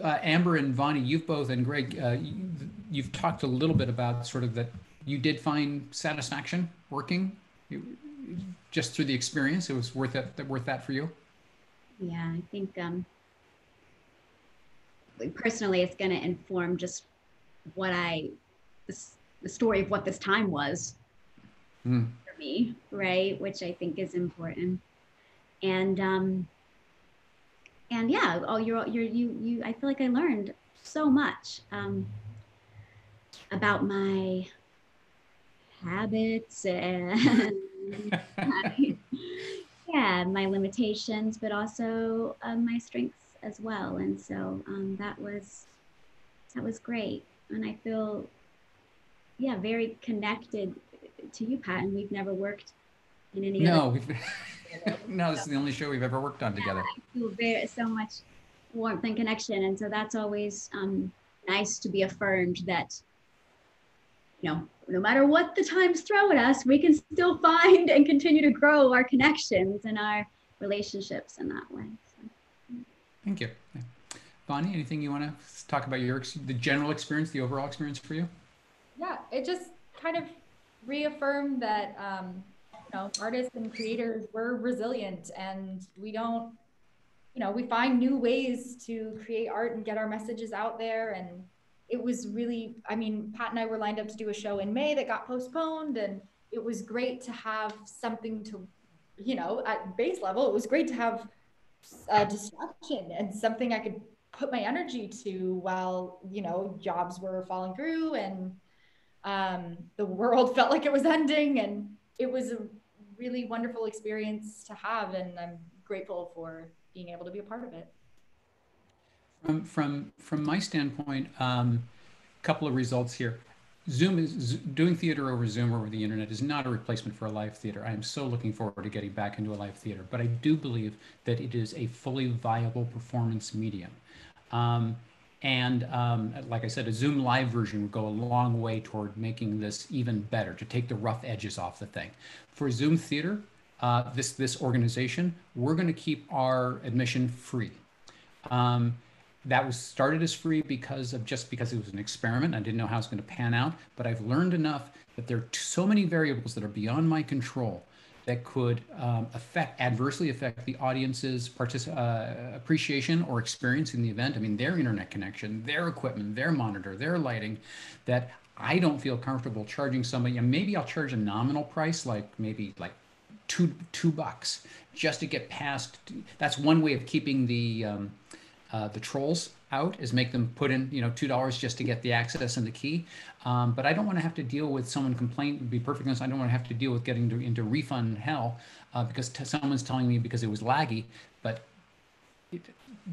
Amber and Vonnie, you've both, and Greg, you've talked a little bit about sort of that you did find satisfaction working just through the experience. It was worth that for you? Yeah, I think personally it's going to inform just what the story of what this time was for me, right? Which I think is important. And yeah, I feel like I learned so much about my habits and my limitations, but also my strengths as well. And so that was great. And I feel, very connected to you, Pat, and we've never worked in any other. No, this is the only show we've ever worked on together. I feel so much warmth and connection. And so that's always nice to be affirmed that, no matter what the times throw at us, we can still find and continue to grow our connections and our relationships in that way. So. Thank you. Bonnie, anything you want to talk about the general experience, the overall experience for you? Yeah, it just kind of reaffirmed that artists and creators, we're resilient, and we don't, we find new ways to create art and get our messages out there. And it was really, I mean, Pat and I were lined up to do a show in May that got postponed, and it was great to have something to, at base level, it was great to have a distraction and something I could put my energy to while, jobs were falling through, and the world felt like it was ending. And it was a really wonderful experience to have, and I'm grateful for being able to be a part of it. From my standpoint, couple of results here. Doing theater over Zoom or over the internet is not a replacement for a live theater. I am so looking forward to getting back into a live theater, but I do believe that it is a fully viable performance medium. Like I said, a Zoom live version would go a long way toward making this even better, to take the rough edges off the thing. For Zoom theater, this organization, we're going to keep our admission free. That was started as free because it was an experiment. I didn't know how it was going to pan out, but I've learned enough that there are so many variables that are beyond my control that could adversely affect the audience's appreciation or experience in the event. I mean, their internet connection, their equipment, their monitor, their lighting, that I don't feel comfortable charging somebody. And maybe I'll charge a nominal price, maybe $2 just to get past. That's one way of keeping the trolls out, is make them put in $2 just to get the access and the key. But I don't want to have to deal with someone complaining. To be perfectly honest, I don't want to have to deal with getting into refund hell because someone's telling me because it was laggy. But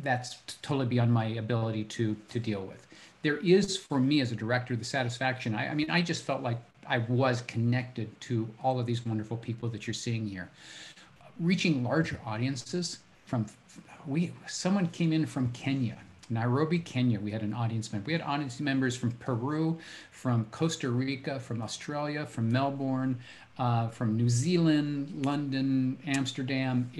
that's totally beyond my ability to deal with. There is, for me as a director, the satisfaction. I mean, I just felt like I was connected to all of these wonderful people that you're seeing here. Reaching larger audiences someone came in from Kenya, Nairobi, Kenya. We had an audience member. We had audience members from Peru, from Costa Rica, from Australia, from Melbourne, from New Zealand, London, Amsterdam.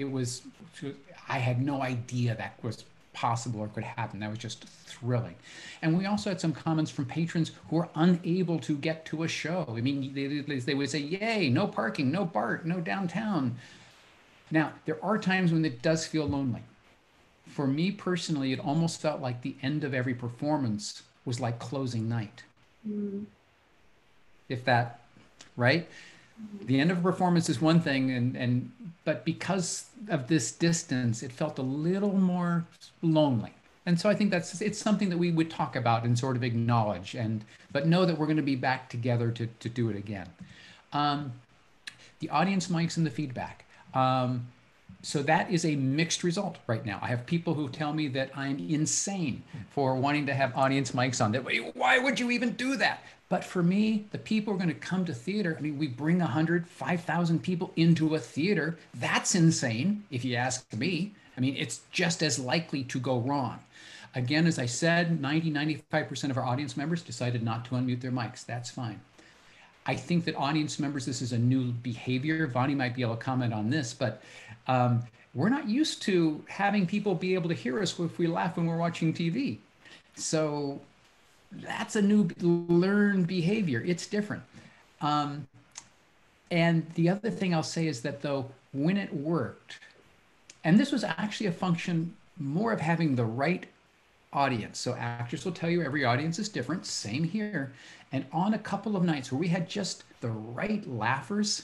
I had no idea that was possible or could happen. That was just thrilling. And we also had some comments from patrons who were unable to get to a show. I mean, they would say, yay, no parking, no BART, no downtown. Now, there are times when it does feel lonely. For me personally, it almost felt like the end of every performance was like closing night. If that, right? The end of a performance is one thing, but because of this distance, it felt a little more lonely. And so I think it's something that we would talk about and sort of acknowledge, but know that we're going to be back together to do it again. The audience mics and the feedback. So that is a mixed result right now. I have people who tell me that I'm insane for wanting to have audience mics on. Why would you even do that? But for me, the people are going to come to theater. I mean, we bring 5,000 people into a theater. That's insane, if you ask me. I mean, it's just as likely to go wrong. Again, as I said, 95% of our audience members decided not to unmute their mics. That's fine. I think that audience members, this is a new behavior. Vonnie might be able to comment on this, but we're not used to having people be able to hear us if we laugh when we're watching TV. So that's a new learned behavior. It's different. And the other thing I'll say is that, though, when it worked, and this was actually a function more of having the right audience. So actors will tell you every audience is different. Same here. And on a couple of nights where we had just the right laughers,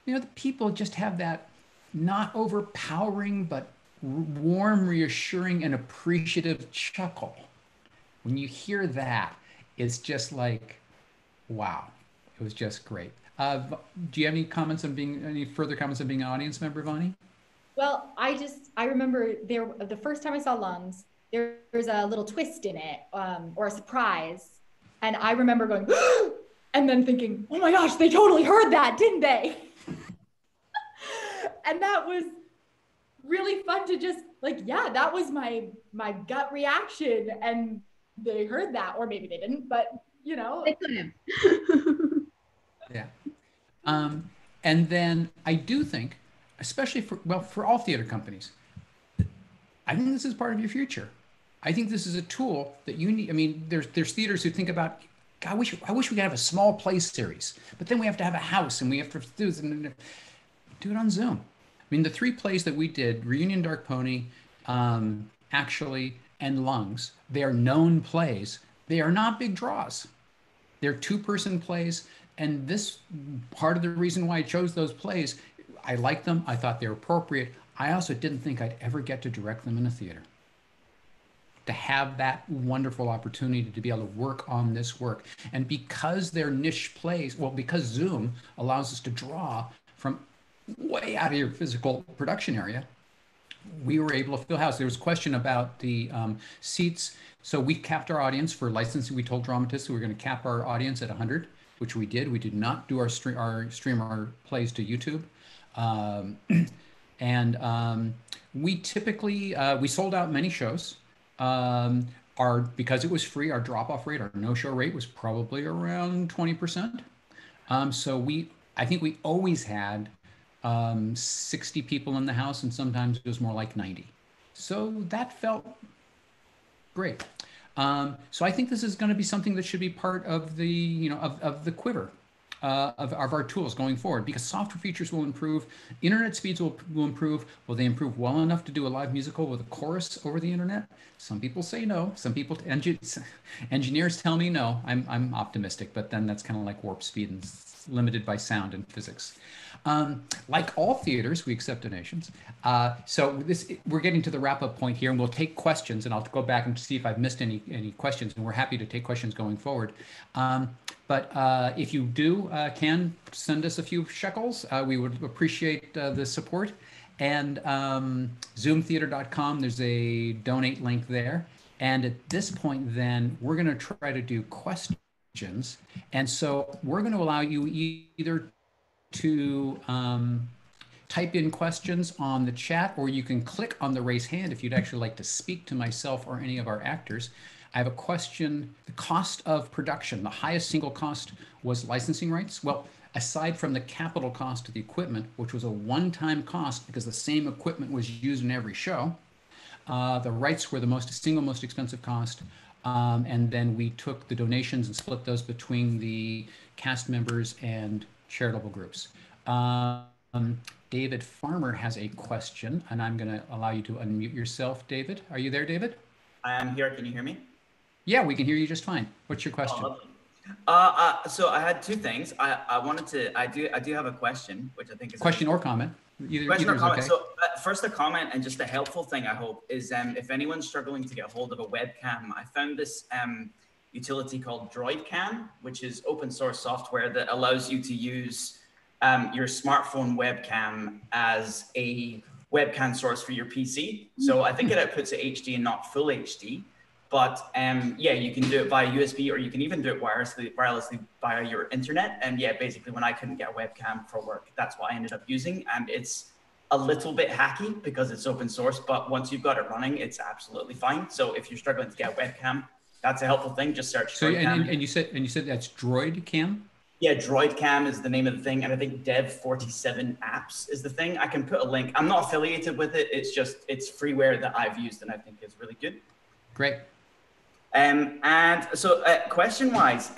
the people just have that not overpowering, but warm, reassuring, and appreciative chuckle. When you hear that, it's just like, wow, it was just great. Do you have any further comments on being an audience member, Vonnie? Well, I remember the first time I saw Lungs, there's a little twist in it, or a surprise. And I remember going, and then thinking, oh my gosh, they totally heard that, didn't they? And that was really fun to just that was my gut reaction. And they heard that, or maybe they didn't, but They could have. Yeah. And then I do think, especially for all theater companies, I think this is part of your future. I think this is a tool that you need. I mean, there's theaters who think about, God, I wish we could have a small play series, but then we have to have a house and we have to do it on Zoom. I mean, the 3 plays that we did, Reunion Dark Pony, Actually, and Lungs, they are known plays. They are not big draws. They're 2-person plays. And this part of the reason why I chose those plays, I liked them. I thought they were appropriate. I also didn't think I'd ever get to direct them in a theater. To have that wonderful opportunity to be able to work on this work. And because they're niche plays, well, because Zoom allows us to draw from way out of your physical production area, we were able to fill house. There was a question about the seats. So we capped our audience for licensing. We told dramatists we were going to cap our audience at 100, which we did. We did not do our stream our plays to YouTube. We typically, we sold out many shows. Because it was free, our drop-off rate, our no-show rate was probably around 20%. I think we always had 60 people in the house, and sometimes it was more like 90. So that felt great. So I think this is going to be something that should be part of the, of the quiver of our tools going forward, because software features will improve, internet speeds will improve. Will they improve well enough to do a live musical with a chorus over the internet? Some people say no. Some people, engineers tell me no. I'm optimistic, but then that's kind of like warp speed and limited by sound and physics. Like all theaters, we accept donations. We're getting to the wrap-up point here, and we'll take questions, and I'll go back and see if I've missed any questions, and we're happy to take questions going forward. But if you can send us a few shekels, we would appreciate the support. And zoomtheater.com, there's a donate link there. And at this point, then, we're going to try to do questions. And so we're going to allow you either to type in questions on the chat, or you can click on the raise hand if you'd actually like to speak to myself or any of our actors. I have a question. The cost of production, the highest single cost was licensing rights. Well, aside from the capital cost of the equipment, which was a one-time cost because the same equipment was used in every show, the rights were the single most expensive cost. And then we took the donations and split those between the cast members and charitable groups. David Farmer has a question, and I'm going to allow you to unmute yourself, David. Are you there, David? I am here. Can you hear me? Yeah, we can hear you just fine. What's your question? So I had 2 things. I do have a question, which I think is question or comment. Question or comment. Okay. So first a comment, and just a helpful thing, I hope, is if anyone's struggling to get hold of a webcam, I found this utility called DroidCam, which is open source software that allows you to use your smartphone webcam as a webcam source for your PC. So I think it outputs at HD and not full HD. But yeah, you can do it via USB, or you can even do it wirelessly via your internet. And yeah, basically when I couldn't get a webcam for work, that's what I ended up using. And it's a little bit hacky because it's open source, but once you've got it running, it's absolutely fine. So if you're struggling to get a webcam, that's a helpful thing. Just search. So and you said that's DroidCam? Yeah, DroidCam is the name of the thing. And I think Dev47 Apps is the thing. I can put a link. I'm not affiliated with it. It's freeware that I've used and I think is really good. Great. And so question-wise,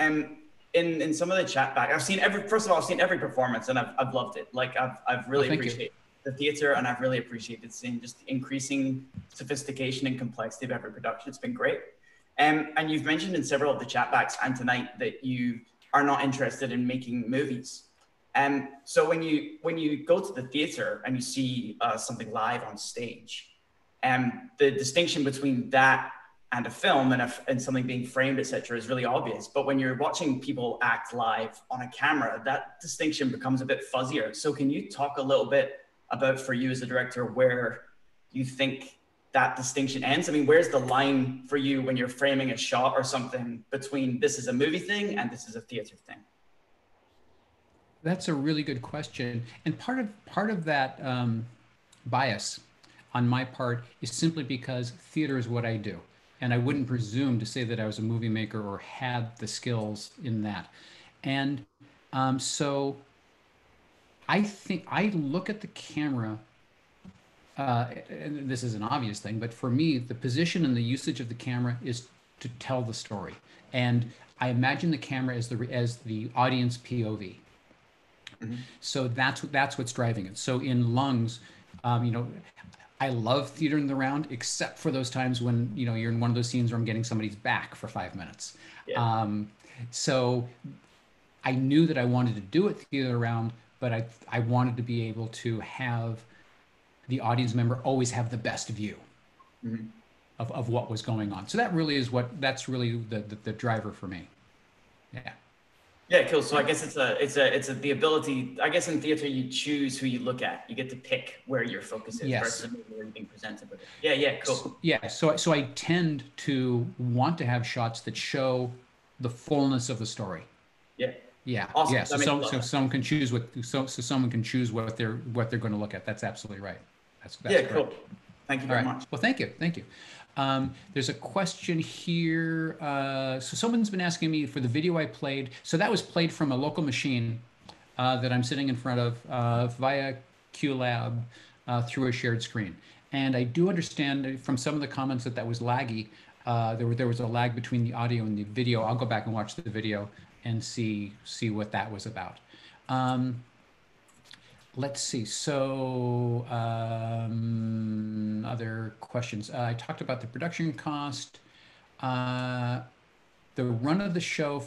in some of the chat back, I've seen every performance, and I've loved it. Like I've really appreciated the theater, and I've really appreciated seeing just the increasing sophistication and complexity of every production. It's been great. And you've mentioned in several of the chat backs and tonight that you are not interested in making movies. So when you go to the theater and you see something live on stage, the distinction between that and a film and something being framed, etc., is really obvious. But when you're watching people act live on a camera, that distinction becomes a bit fuzzier. So can you talk a little bit about, for you as a director, where you think that distinction ends? I mean, where's the line for you when you're framing a shot or something between this is a movie thing and this is a theater thing? That's a really good question. And part of that bias on my part is simply because theater is what I do. And I wouldn't presume to say that I was a movie maker or had the skills in that. And so I think I look at the camera and this is an obvious thing, but for me, the position and the usage of the camera is to tell the story. And I imagine the camera as the audience POV. So that's what's driving it. So in Lungs, you know, I love theater in the round, except for those times when, you know, you're in one of those scenes where I'm getting somebody's back for 5 minutes. Yeah. So I knew that I wanted to do it theater round, but I wanted to be able to have the audience member always have the best view of what was going on. So that really is that's really the driver for me. Yeah. Yeah, cool. So I guess it's the ability. I guess in theater you choose who you look at. You get to pick where your focus is versus where you're being presented with it. Yeah, yeah, cool. So I tend to want to have shots that show the fullness of the story. Yeah. Yeah. Awesome. Yeah. So someone can choose someone can choose what they're going to look at. That's absolutely right. That's yeah, correct. cool. Thank you very much. Well, thank you. There's a question here. So someone's been asking me for the video I played. So that was played from a local machine that I'm sitting in front of via QLab through a shared screen. And I do understand from some of the comments that was laggy. There was a lag between the audio and the video. I'll go back and watch the video and see what that was about. Let's see. So other questions. I talked about the production cost, the run of the show.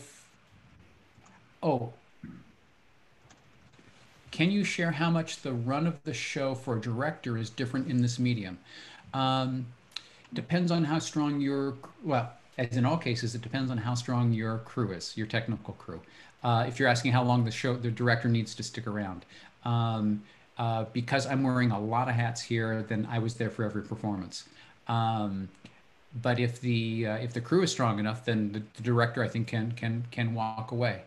Can you share how much the run of the show for a director is different in this medium? Depends on how strong as in all cases, it depends on how strong your crew is, your technical crew. If you're asking how long the director needs to stick around. Because I'm wearing a lot of hats here, then I was there for every performance. But if the crew is strong enough, then the director, I think, can walk away.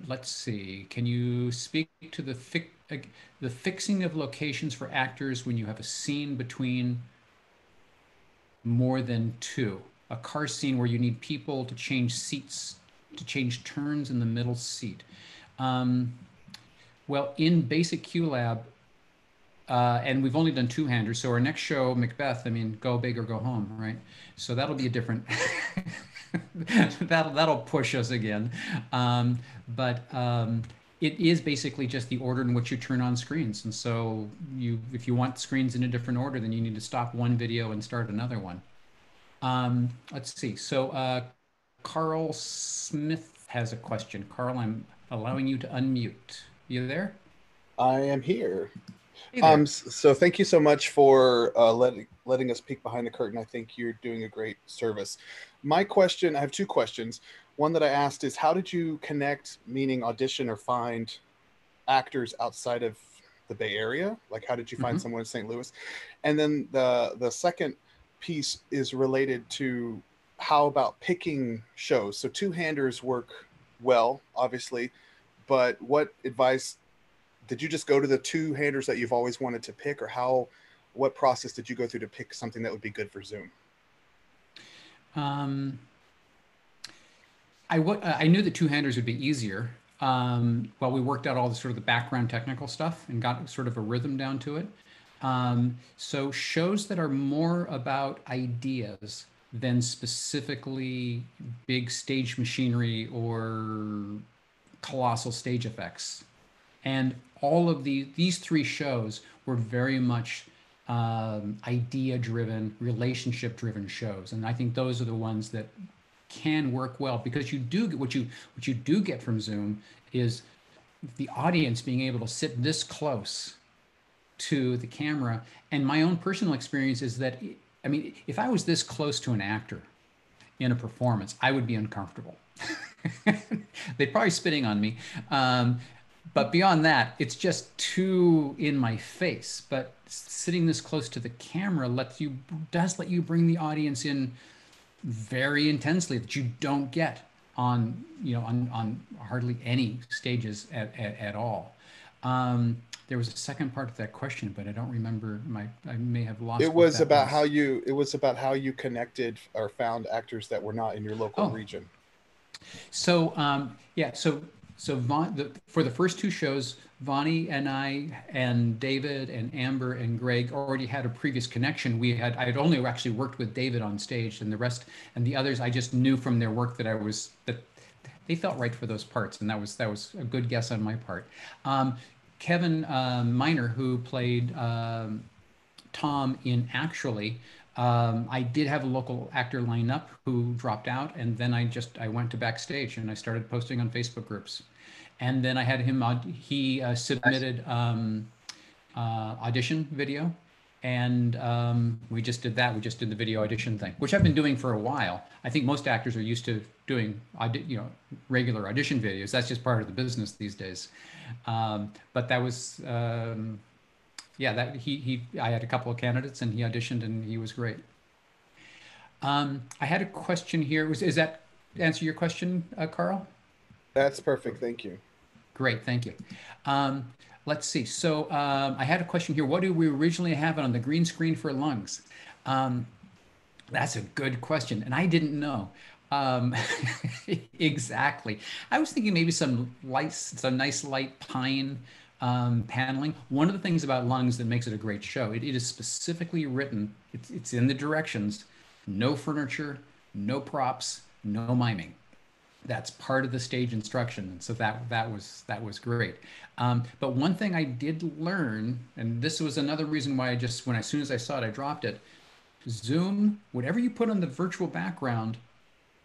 Let's see. Can you speak to the fixing of locations for actors when you have a scene between more than two? A car scene where you need people to change seats, to change turns in the middle seat. Well, in basic QLab, and we've only done two-handers, so our next show, Macbeth, I mean, go big or go home, right? So that'll be a different, that'll push us again. But it is basically just the order in which you turn on screens. And so if you want screens in a different order, then you need to stop one video and start another one. Let's see. So Carl Smith has a question. Carl, I'm allowing you to unmute. You there? I am here. Hey there. So thank you so much for letting us peek behind the curtain. I think you're doing a great service. My question, I have two questions. One that I asked is, how did you connect, meaning audition or find actors outside of the Bay Area? Like, how did you find someone in St. Louis? And then the second piece is related to how about picking shows? So two-handers work well, obviously, but what advice did you just go to the two-handers that you've always wanted to pick, or what process did you go through to pick something that would be good for Zoom? I knew the two-handers would be easier. While we worked out all the sort of the background technical stuff and got sort of a rhythm down to it. So shows that are more about ideas than specifically big stage machinery or colossal stage effects. And all of these three shows were very much idea-driven, relationship-driven shows. And I think those are the ones that can work well, because you do get what you do get from Zoom is the audience being able to sit this close to the camera. And my own personal experience is that, I mean, if I was this close to an actor in a performance, I would be uncomfortable. They'd probably spitting on me. But beyond that, it's just too in my face. But sitting this close to the camera does let you bring the audience in very intensely, that you don't get on hardly any stages at all. There was a second part of that question, but I don't remember. I may have lost. It was about how you connected or found actors that were not in your local region. So so For the first two shows, Vonnie and I and David and Amber and Greg already had a previous connection. I had only actually worked with David on stage, and the others I just knew from their work that they felt right for those parts, and that was a good guess on my part. Kevin Miner, who played Tom in Actually, I did have a local actor line up who dropped out, and then I went to backstage and I started posting on Facebook groups, and then I had him he submitted audition video, and we just did that. We just did the video audition thing, which I've been doing for a while. I think most actors are used to doing regular audition videos. That's just part of the business these days. But that was yeah, I had a couple of candidates and he auditioned and he was great. I had a question here. Is that answer your question, Carl? That's perfect. Thank you. Great. Thank you. Let's see. So I had a question here. What did we originally have on the green screen for lungs? That's a good question. And I didn't know. Exactly. I was thinking maybe some nice light pine paneling. One of the things about lungs that makes it a great show, it is specifically written, it's in the directions, no furniture, no props, no miming. That's part of the stage instruction. And so that was great. But one thing I did learn, and this was another reason why as soon as I saw it, I dropped it. Zoom, whatever you put on the virtual background,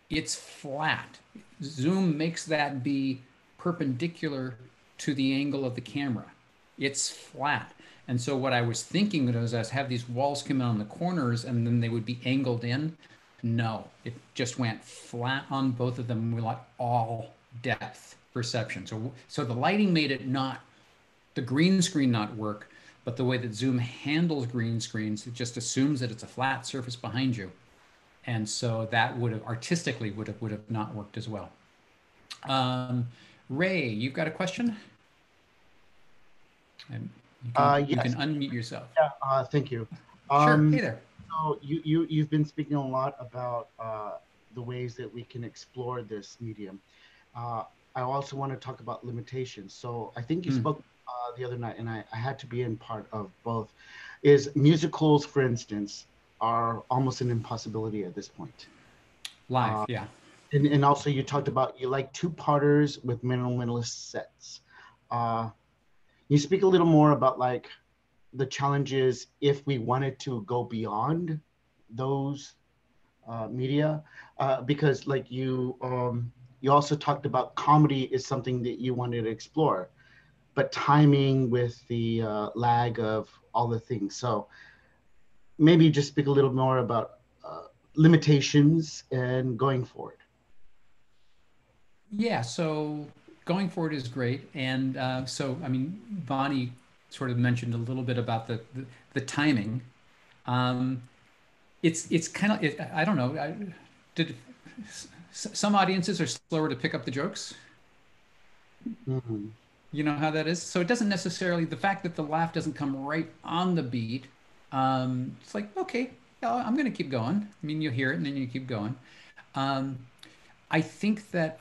it's flat. Zoom makes that be perpendicular to the angle of the camera. It's flat. And so what I was thinking was I have these walls come in on the corners and then they would be angled in. No, it just went flat on both of them. We like all depth perception. So the lighting made it the green screen not work, but the way that Zoom handles green screens, it just assumes that it's a flat surface behind you. And so that would have artistically would have not worked as well. Ray, you've got a question? And you yes. can unmute yourself. Yeah, thank you. Sure, hey there. So you've been speaking a lot about the ways that we can explore this medium. I also want to talk about limitations. So I think you spoke the other night, and I had to be in part of both. Is musicals, for instance, are almost an impossibility at this point. Live, yeah. And also you talked about you like two-parters with minimalist sets. You speak a little more about like the challenges if we wanted to go beyond those media, because like you also talked about comedy is something that you wanted to explore, but timing with the lag of all the things. So maybe just speak a little more about limitations and going forward. Yeah, so going forward is great. And so, I mean, Vonnie sort of mentioned a little bit about the timing. It's kind of, I don't know, some audiences are slower to pick up the jokes. Mm-hmm. You know how that is? So it doesn't necessarily, the fact that the laugh doesn't come right on the beat, it's like, okay, I'm going to keep going. I mean, you hear it and then you keep going. I think that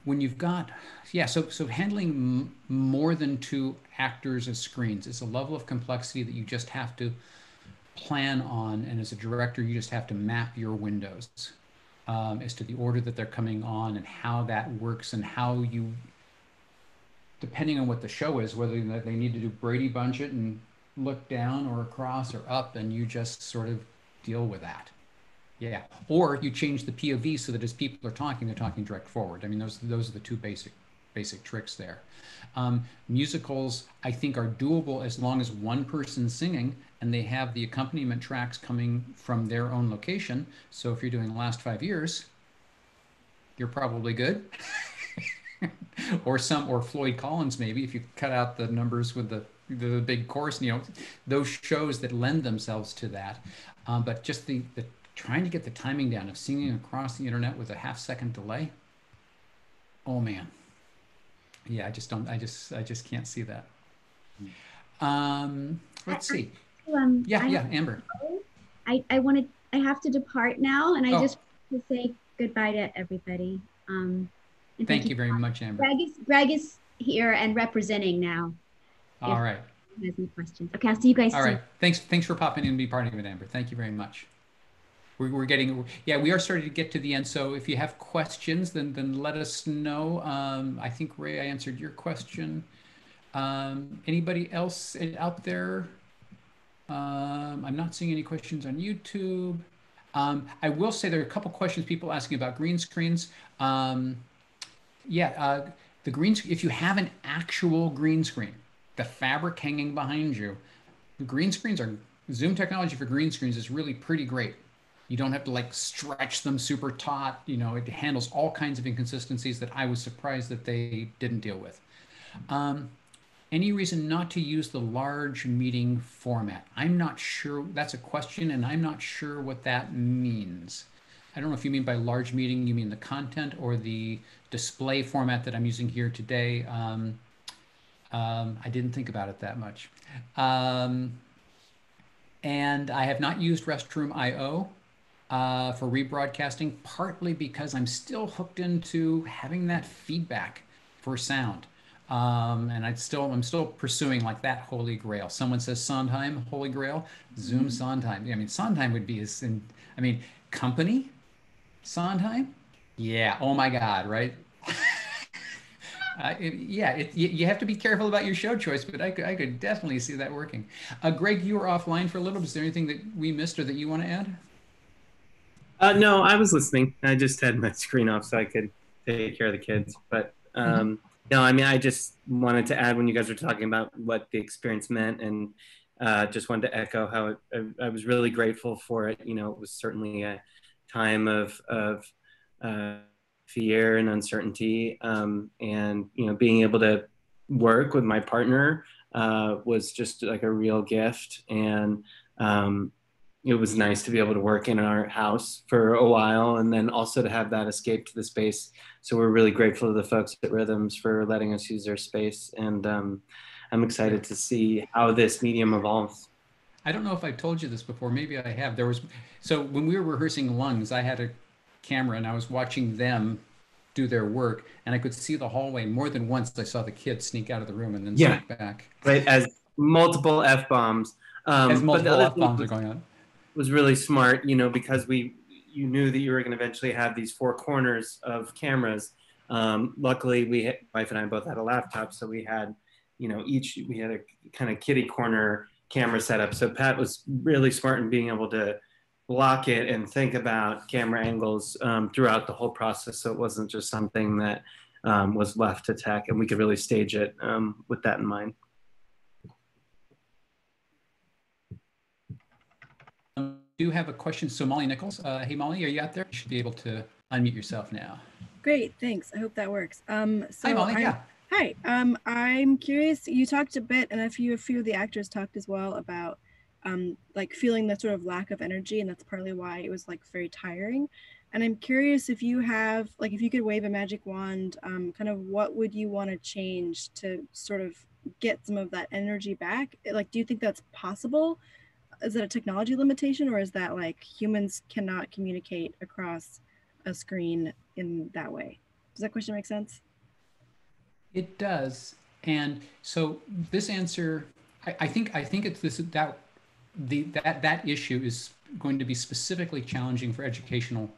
when you've got, so handling more than two actors as screens is a level of complexity that you just have to plan on. And as a director, you just have to map your windows as to the order that they're coming on and how that works and how you, depending on what the show is, whether they need to do Brady Bunch it and look down or across or up, and you just sort of deal with that. Yeah, or you change the POV so that as people are talking, they're talking direct forward. I mean, those are the two basic tricks there. Musicals, I think, are doable as long as one person's singing and they have the accompaniment tracks coming from their own location. So if you're doing the last 5 years, you're probably good. or Floyd Collins, maybe, if you cut out the numbers with the big chorus, those shows that lend themselves to that. But just the trying to get the timing down of singing across the internet with a half-second delay. Oh man. Yeah, I just can't see that. Let's see. Amber. I have to depart now, and I just want to say goodbye to everybody. And Thank you very much, Amber. Greg is here and representing now. All right. If you guys any questions. Okay, I'll see you guys All soon. right. Thanks for popping in and be part of it, Amber. Thank you very much. We're getting, yeah, we are starting to get to the end. So if you have questions, then let us know. I think, Ray, I answered your question. Anybody else out there? I'm not seeing any questions on YouTube. I will say there are a couple questions people asking about green screens. The green, if you have an actual green screen, the fabric hanging behind you, the green screens are, Zoom technology for green screens is really pretty great. You don't have to like stretch them super taut. You know, it handles all kinds of inconsistencies that I was surprised that they didn't deal with. Any reason not to use the large meeting format? I'm not sure. That's a question, and I'm not sure what that means. I don't know if you mean by large meeting, you mean the content or the display format that I'm using here today. I didn't think about it that much. And I have not used Restroom IO for rebroadcasting, partly because I'm still hooked into having that feedback for sound. And I'm still pursuing like that holy grail. Someone says Sondheim, holy grail, Zoom Sondheim. I mean, Sondheim would be company Sondheim. Yeah. Oh my God. Right. You have to be careful about your show choice, but I could definitely see that working. Greg, you were offline for a little bit. Is there anything that we missed or that you want to add? No, I was listening. I just had my screen off so I could take care of the kids. But no, I mean, I just wanted to add when you guys were talking about what the experience meant, and just wanted to echo how I was really grateful for it. You know, it was certainly a time of fear and uncertainty, and you know, being able to work with my partner was just like a real gift. And it was nice to be able to work in our house for a while, and then also to have that escape to the space. So we're really grateful to the folks at Rhythms for letting us use their space. And I'm excited to see how this medium evolves. I don't know if I've told you this before. Maybe I have. So when we were rehearsing Lungs, I had a camera and I was watching them do their work, and I could see the hallway. More than once I saw the kids sneak out of the room and then sneak back. Right, as multiple F-bombs. As multiple F-bombs are going on. Was really smart, you know, because you knew that you were going to eventually have these four corners of cameras. Luckily, my wife and I both had a laptop, so we had, you know, we had a kind of kitty corner camera setup. So Pat was really smart in being able to block it and think about camera angles throughout the whole process. So it wasn't just something that was left to tech, and we could really stage it with that in mind. Do have a question. So Molly Nichols, hey Molly, are you out there? You should be able to unmute yourself now. Great, thanks. I hope that works. Hi Molly, Hi, I'm curious, you talked a bit, and a few of the actors talked as well about like feeling that sort of lack of energy, and that's partly why it was like very tiring. And I'm curious if you have, like, if you could wave a magic wand, kind of what would you want to change to sort of get some of that energy back? Like, do you think that's possible? Is that a technology limitation, or is that like humans cannot communicate across a screen in that way? Does that question make sense? It does. And so this answer, I think it's that issue is going to be specifically challenging for educational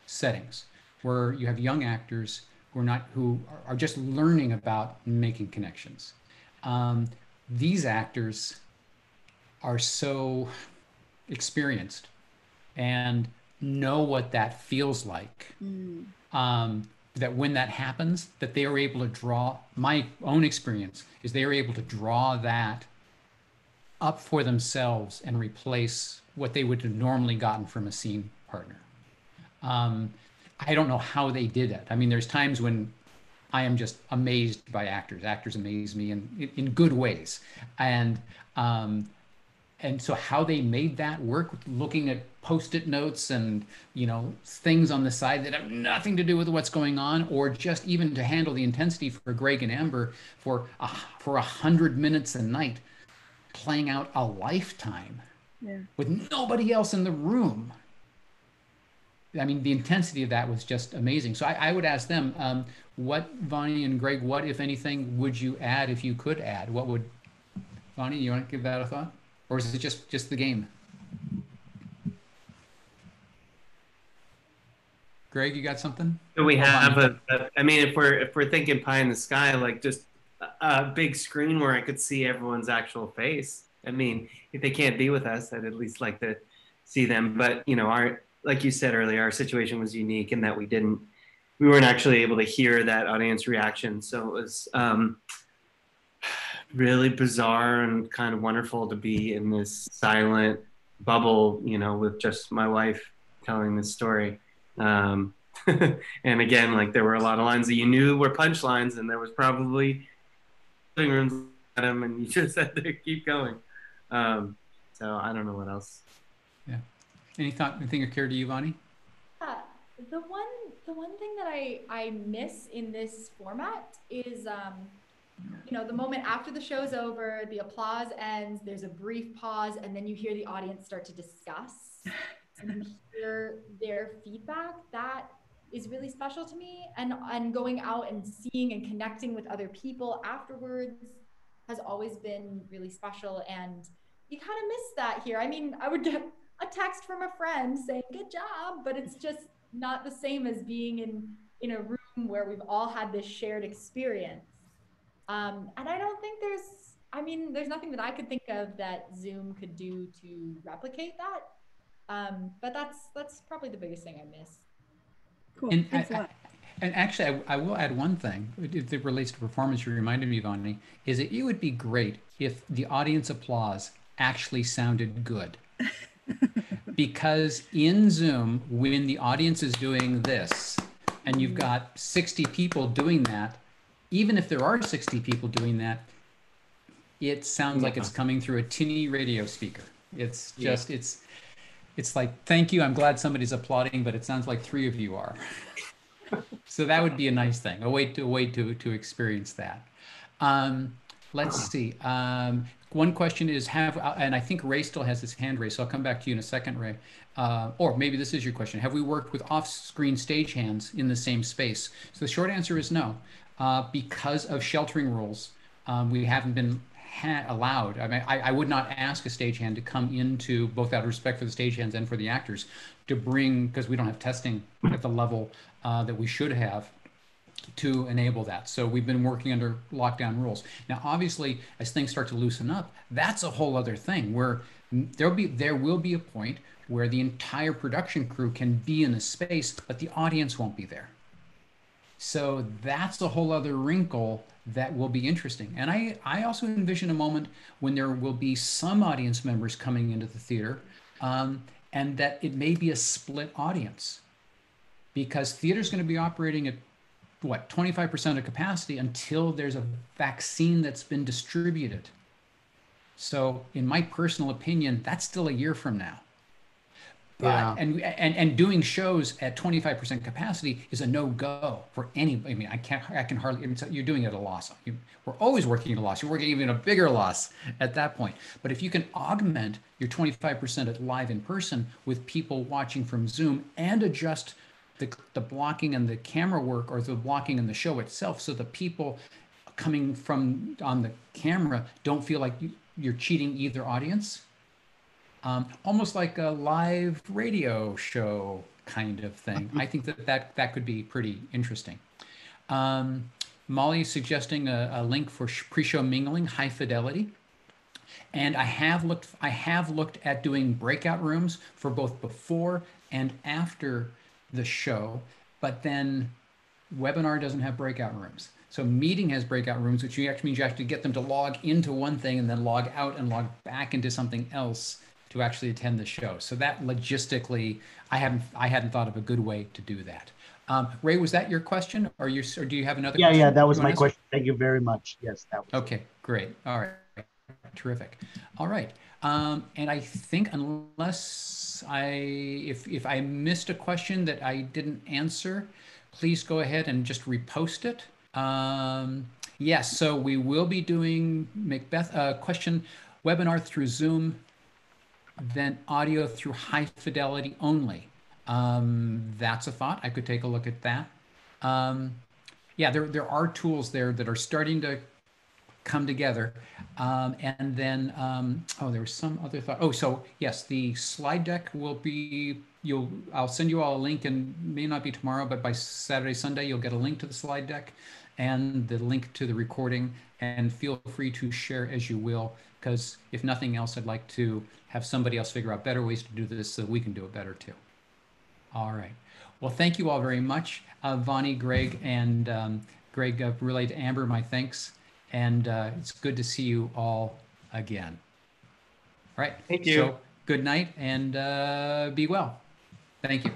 settings, where you have young actors who are just learning about making connections. These actors are so experienced and know what that feels like, that when that happens, that they are able to draw, my own experience is they are able to draw that up for themselves and replace what they would have normally gotten from a scene partner. I don't know how they did it. I mean, there's times when I am just amazed by actors. Actors amaze me in good ways. And so how they made that work, looking at Post-it notes and, you know, things on the side that have nothing to do with what's going on, or just even to handle the intensity for Greg and Amber for 100 minutes a night, playing out a lifetime with nobody else in the room. I mean, the intensity of that was just amazing. So I would ask them, what, Vonnie and Greg, what, if anything, would you add if you could add? What would, Vonnie, you want to give that a thought? Or is it just the game? Greg, you got something? So we Or have Vonnie? I mean, if we're thinking pie in the sky, like just a big screen where I could see everyone's actual face. I mean, if they can't be with us, I'd at least like to see them. But you know, our, like you said earlier, our situation was unique in that we weren't actually able to hear that audience reaction. So it was really bizarre and kind of wonderful to be in this silent bubble, you know, with just my wife telling this story. And again, like there were a lot of lines that you knew were punchlines, and there was probably living rooms at them, and you just had to keep going. So I don't know what else. Yeah. Anything occurred to you, Vonnie? The one thing that I miss in this format is you know, the moment after the show's over, the applause ends, there's a brief pause, and then you hear the audience start to discuss and you hear their feedback. That is really special to me. And going out and seeing and connecting with other people afterwards has always been really special. And you kind of miss that here. I mean, I would get a text from a friend saying, good job, but it's just not the same as being in a room where we've all had this shared experience. And I don't think there's nothing that I could think of that Zoom could do to replicate that. But that's probably the biggest thing I miss. Cool. And, Thanks a lot. and actually, I will add one thing. It relates to performance. You reminded me, Vonnie, is that it would be great if the audience applause actually sounded good. Because in Zoom, when the audience is doing this, and you've got 60 people doing that, even if there are 60 people doing that, it sounds like it's coming through a tinny radio speaker. It's just, it's like, thank you, I'm glad somebody's applauding, but it sounds like 3 of you are. So that would be a nice thing, a way to experience that. Let's see. One question is, and I think Ray still has his hand raised, so I'll come back to you in a second, Ray. Or maybe this is your question. Have we worked with off-screen stagehands in the same space? So the short answer is no. Because of sheltering rules, we haven't been allowed. I mean, I would not ask a stagehand to come into, both out of respect for the stagehands and for the actors, to bring, because we don't have testing at the level that we should have to enable that. So we've been working under lockdown rules. Now, obviously, as things start to loosen up, that's a whole other thing where there will be a point where the entire production crew can be in a space, but the audience won't be there. So that's a whole other wrinkle that will be interesting. And I also envision a moment when there will be some audience members coming into the theater, and that it may be a split audience, because theater's going to be operating at what, 25% of capacity until there's a vaccine that's been distributed. So in my personal opinion, that's still a year from now. Yeah. And doing shows at 25% capacity is a no-go for any. I mean, I can hardly. You're doing it at a loss. We're always working at a loss. You're working even a bigger loss at that point. But if you can augment your 25% at live in person with people watching from Zoom and adjust the blocking and the camera work, or the blocking and the show itself, so the people coming from on the camera don't feel like you're cheating either audience. Almost like a live radio show kind of thing. I think that could be pretty interesting. Molly is suggesting a link for pre-show mingling, high fidelity. And I have looked at doing breakout rooms for both before and after the show, but then webinar doesn't have breakout rooms. So meeting has breakout rooms, which actually means you have to get them to log into one thing and then log out and log back into something else to actually attend the show. So that logistically, I hadn't thought of a good way to do that. Ray, was that your question, or do you have another question? Yeah, that was my question. Thank you very much. Yes, that was. Okay, great. All right, terrific. All right, and I think unless if I missed a question that I didn't answer, please go ahead and just repost it. Yes, so we will be doing Macbeth question webinar through Zoom, then audio through high fidelity only. That's a thought. I could take a look at that. Yeah, there are tools there that are starting to come together. And then, oh, there was some other thought. Oh, so yes, the slide deck will be, I'll send you all a link, and may not be tomorrow, but by Saturday, Sunday, you'll get a link to the slide deck and the link to the recording, and feel free to share as you will, because if nothing else, I'd like to have somebody else figure out better ways to do this so we can do it better too. All right. Well, thank you all very much. Vonnie, Greg, and Greg, relayed to Amber my thanks. And it's good to see you all again. All right. Thank you. So good night, and be well. Thank you.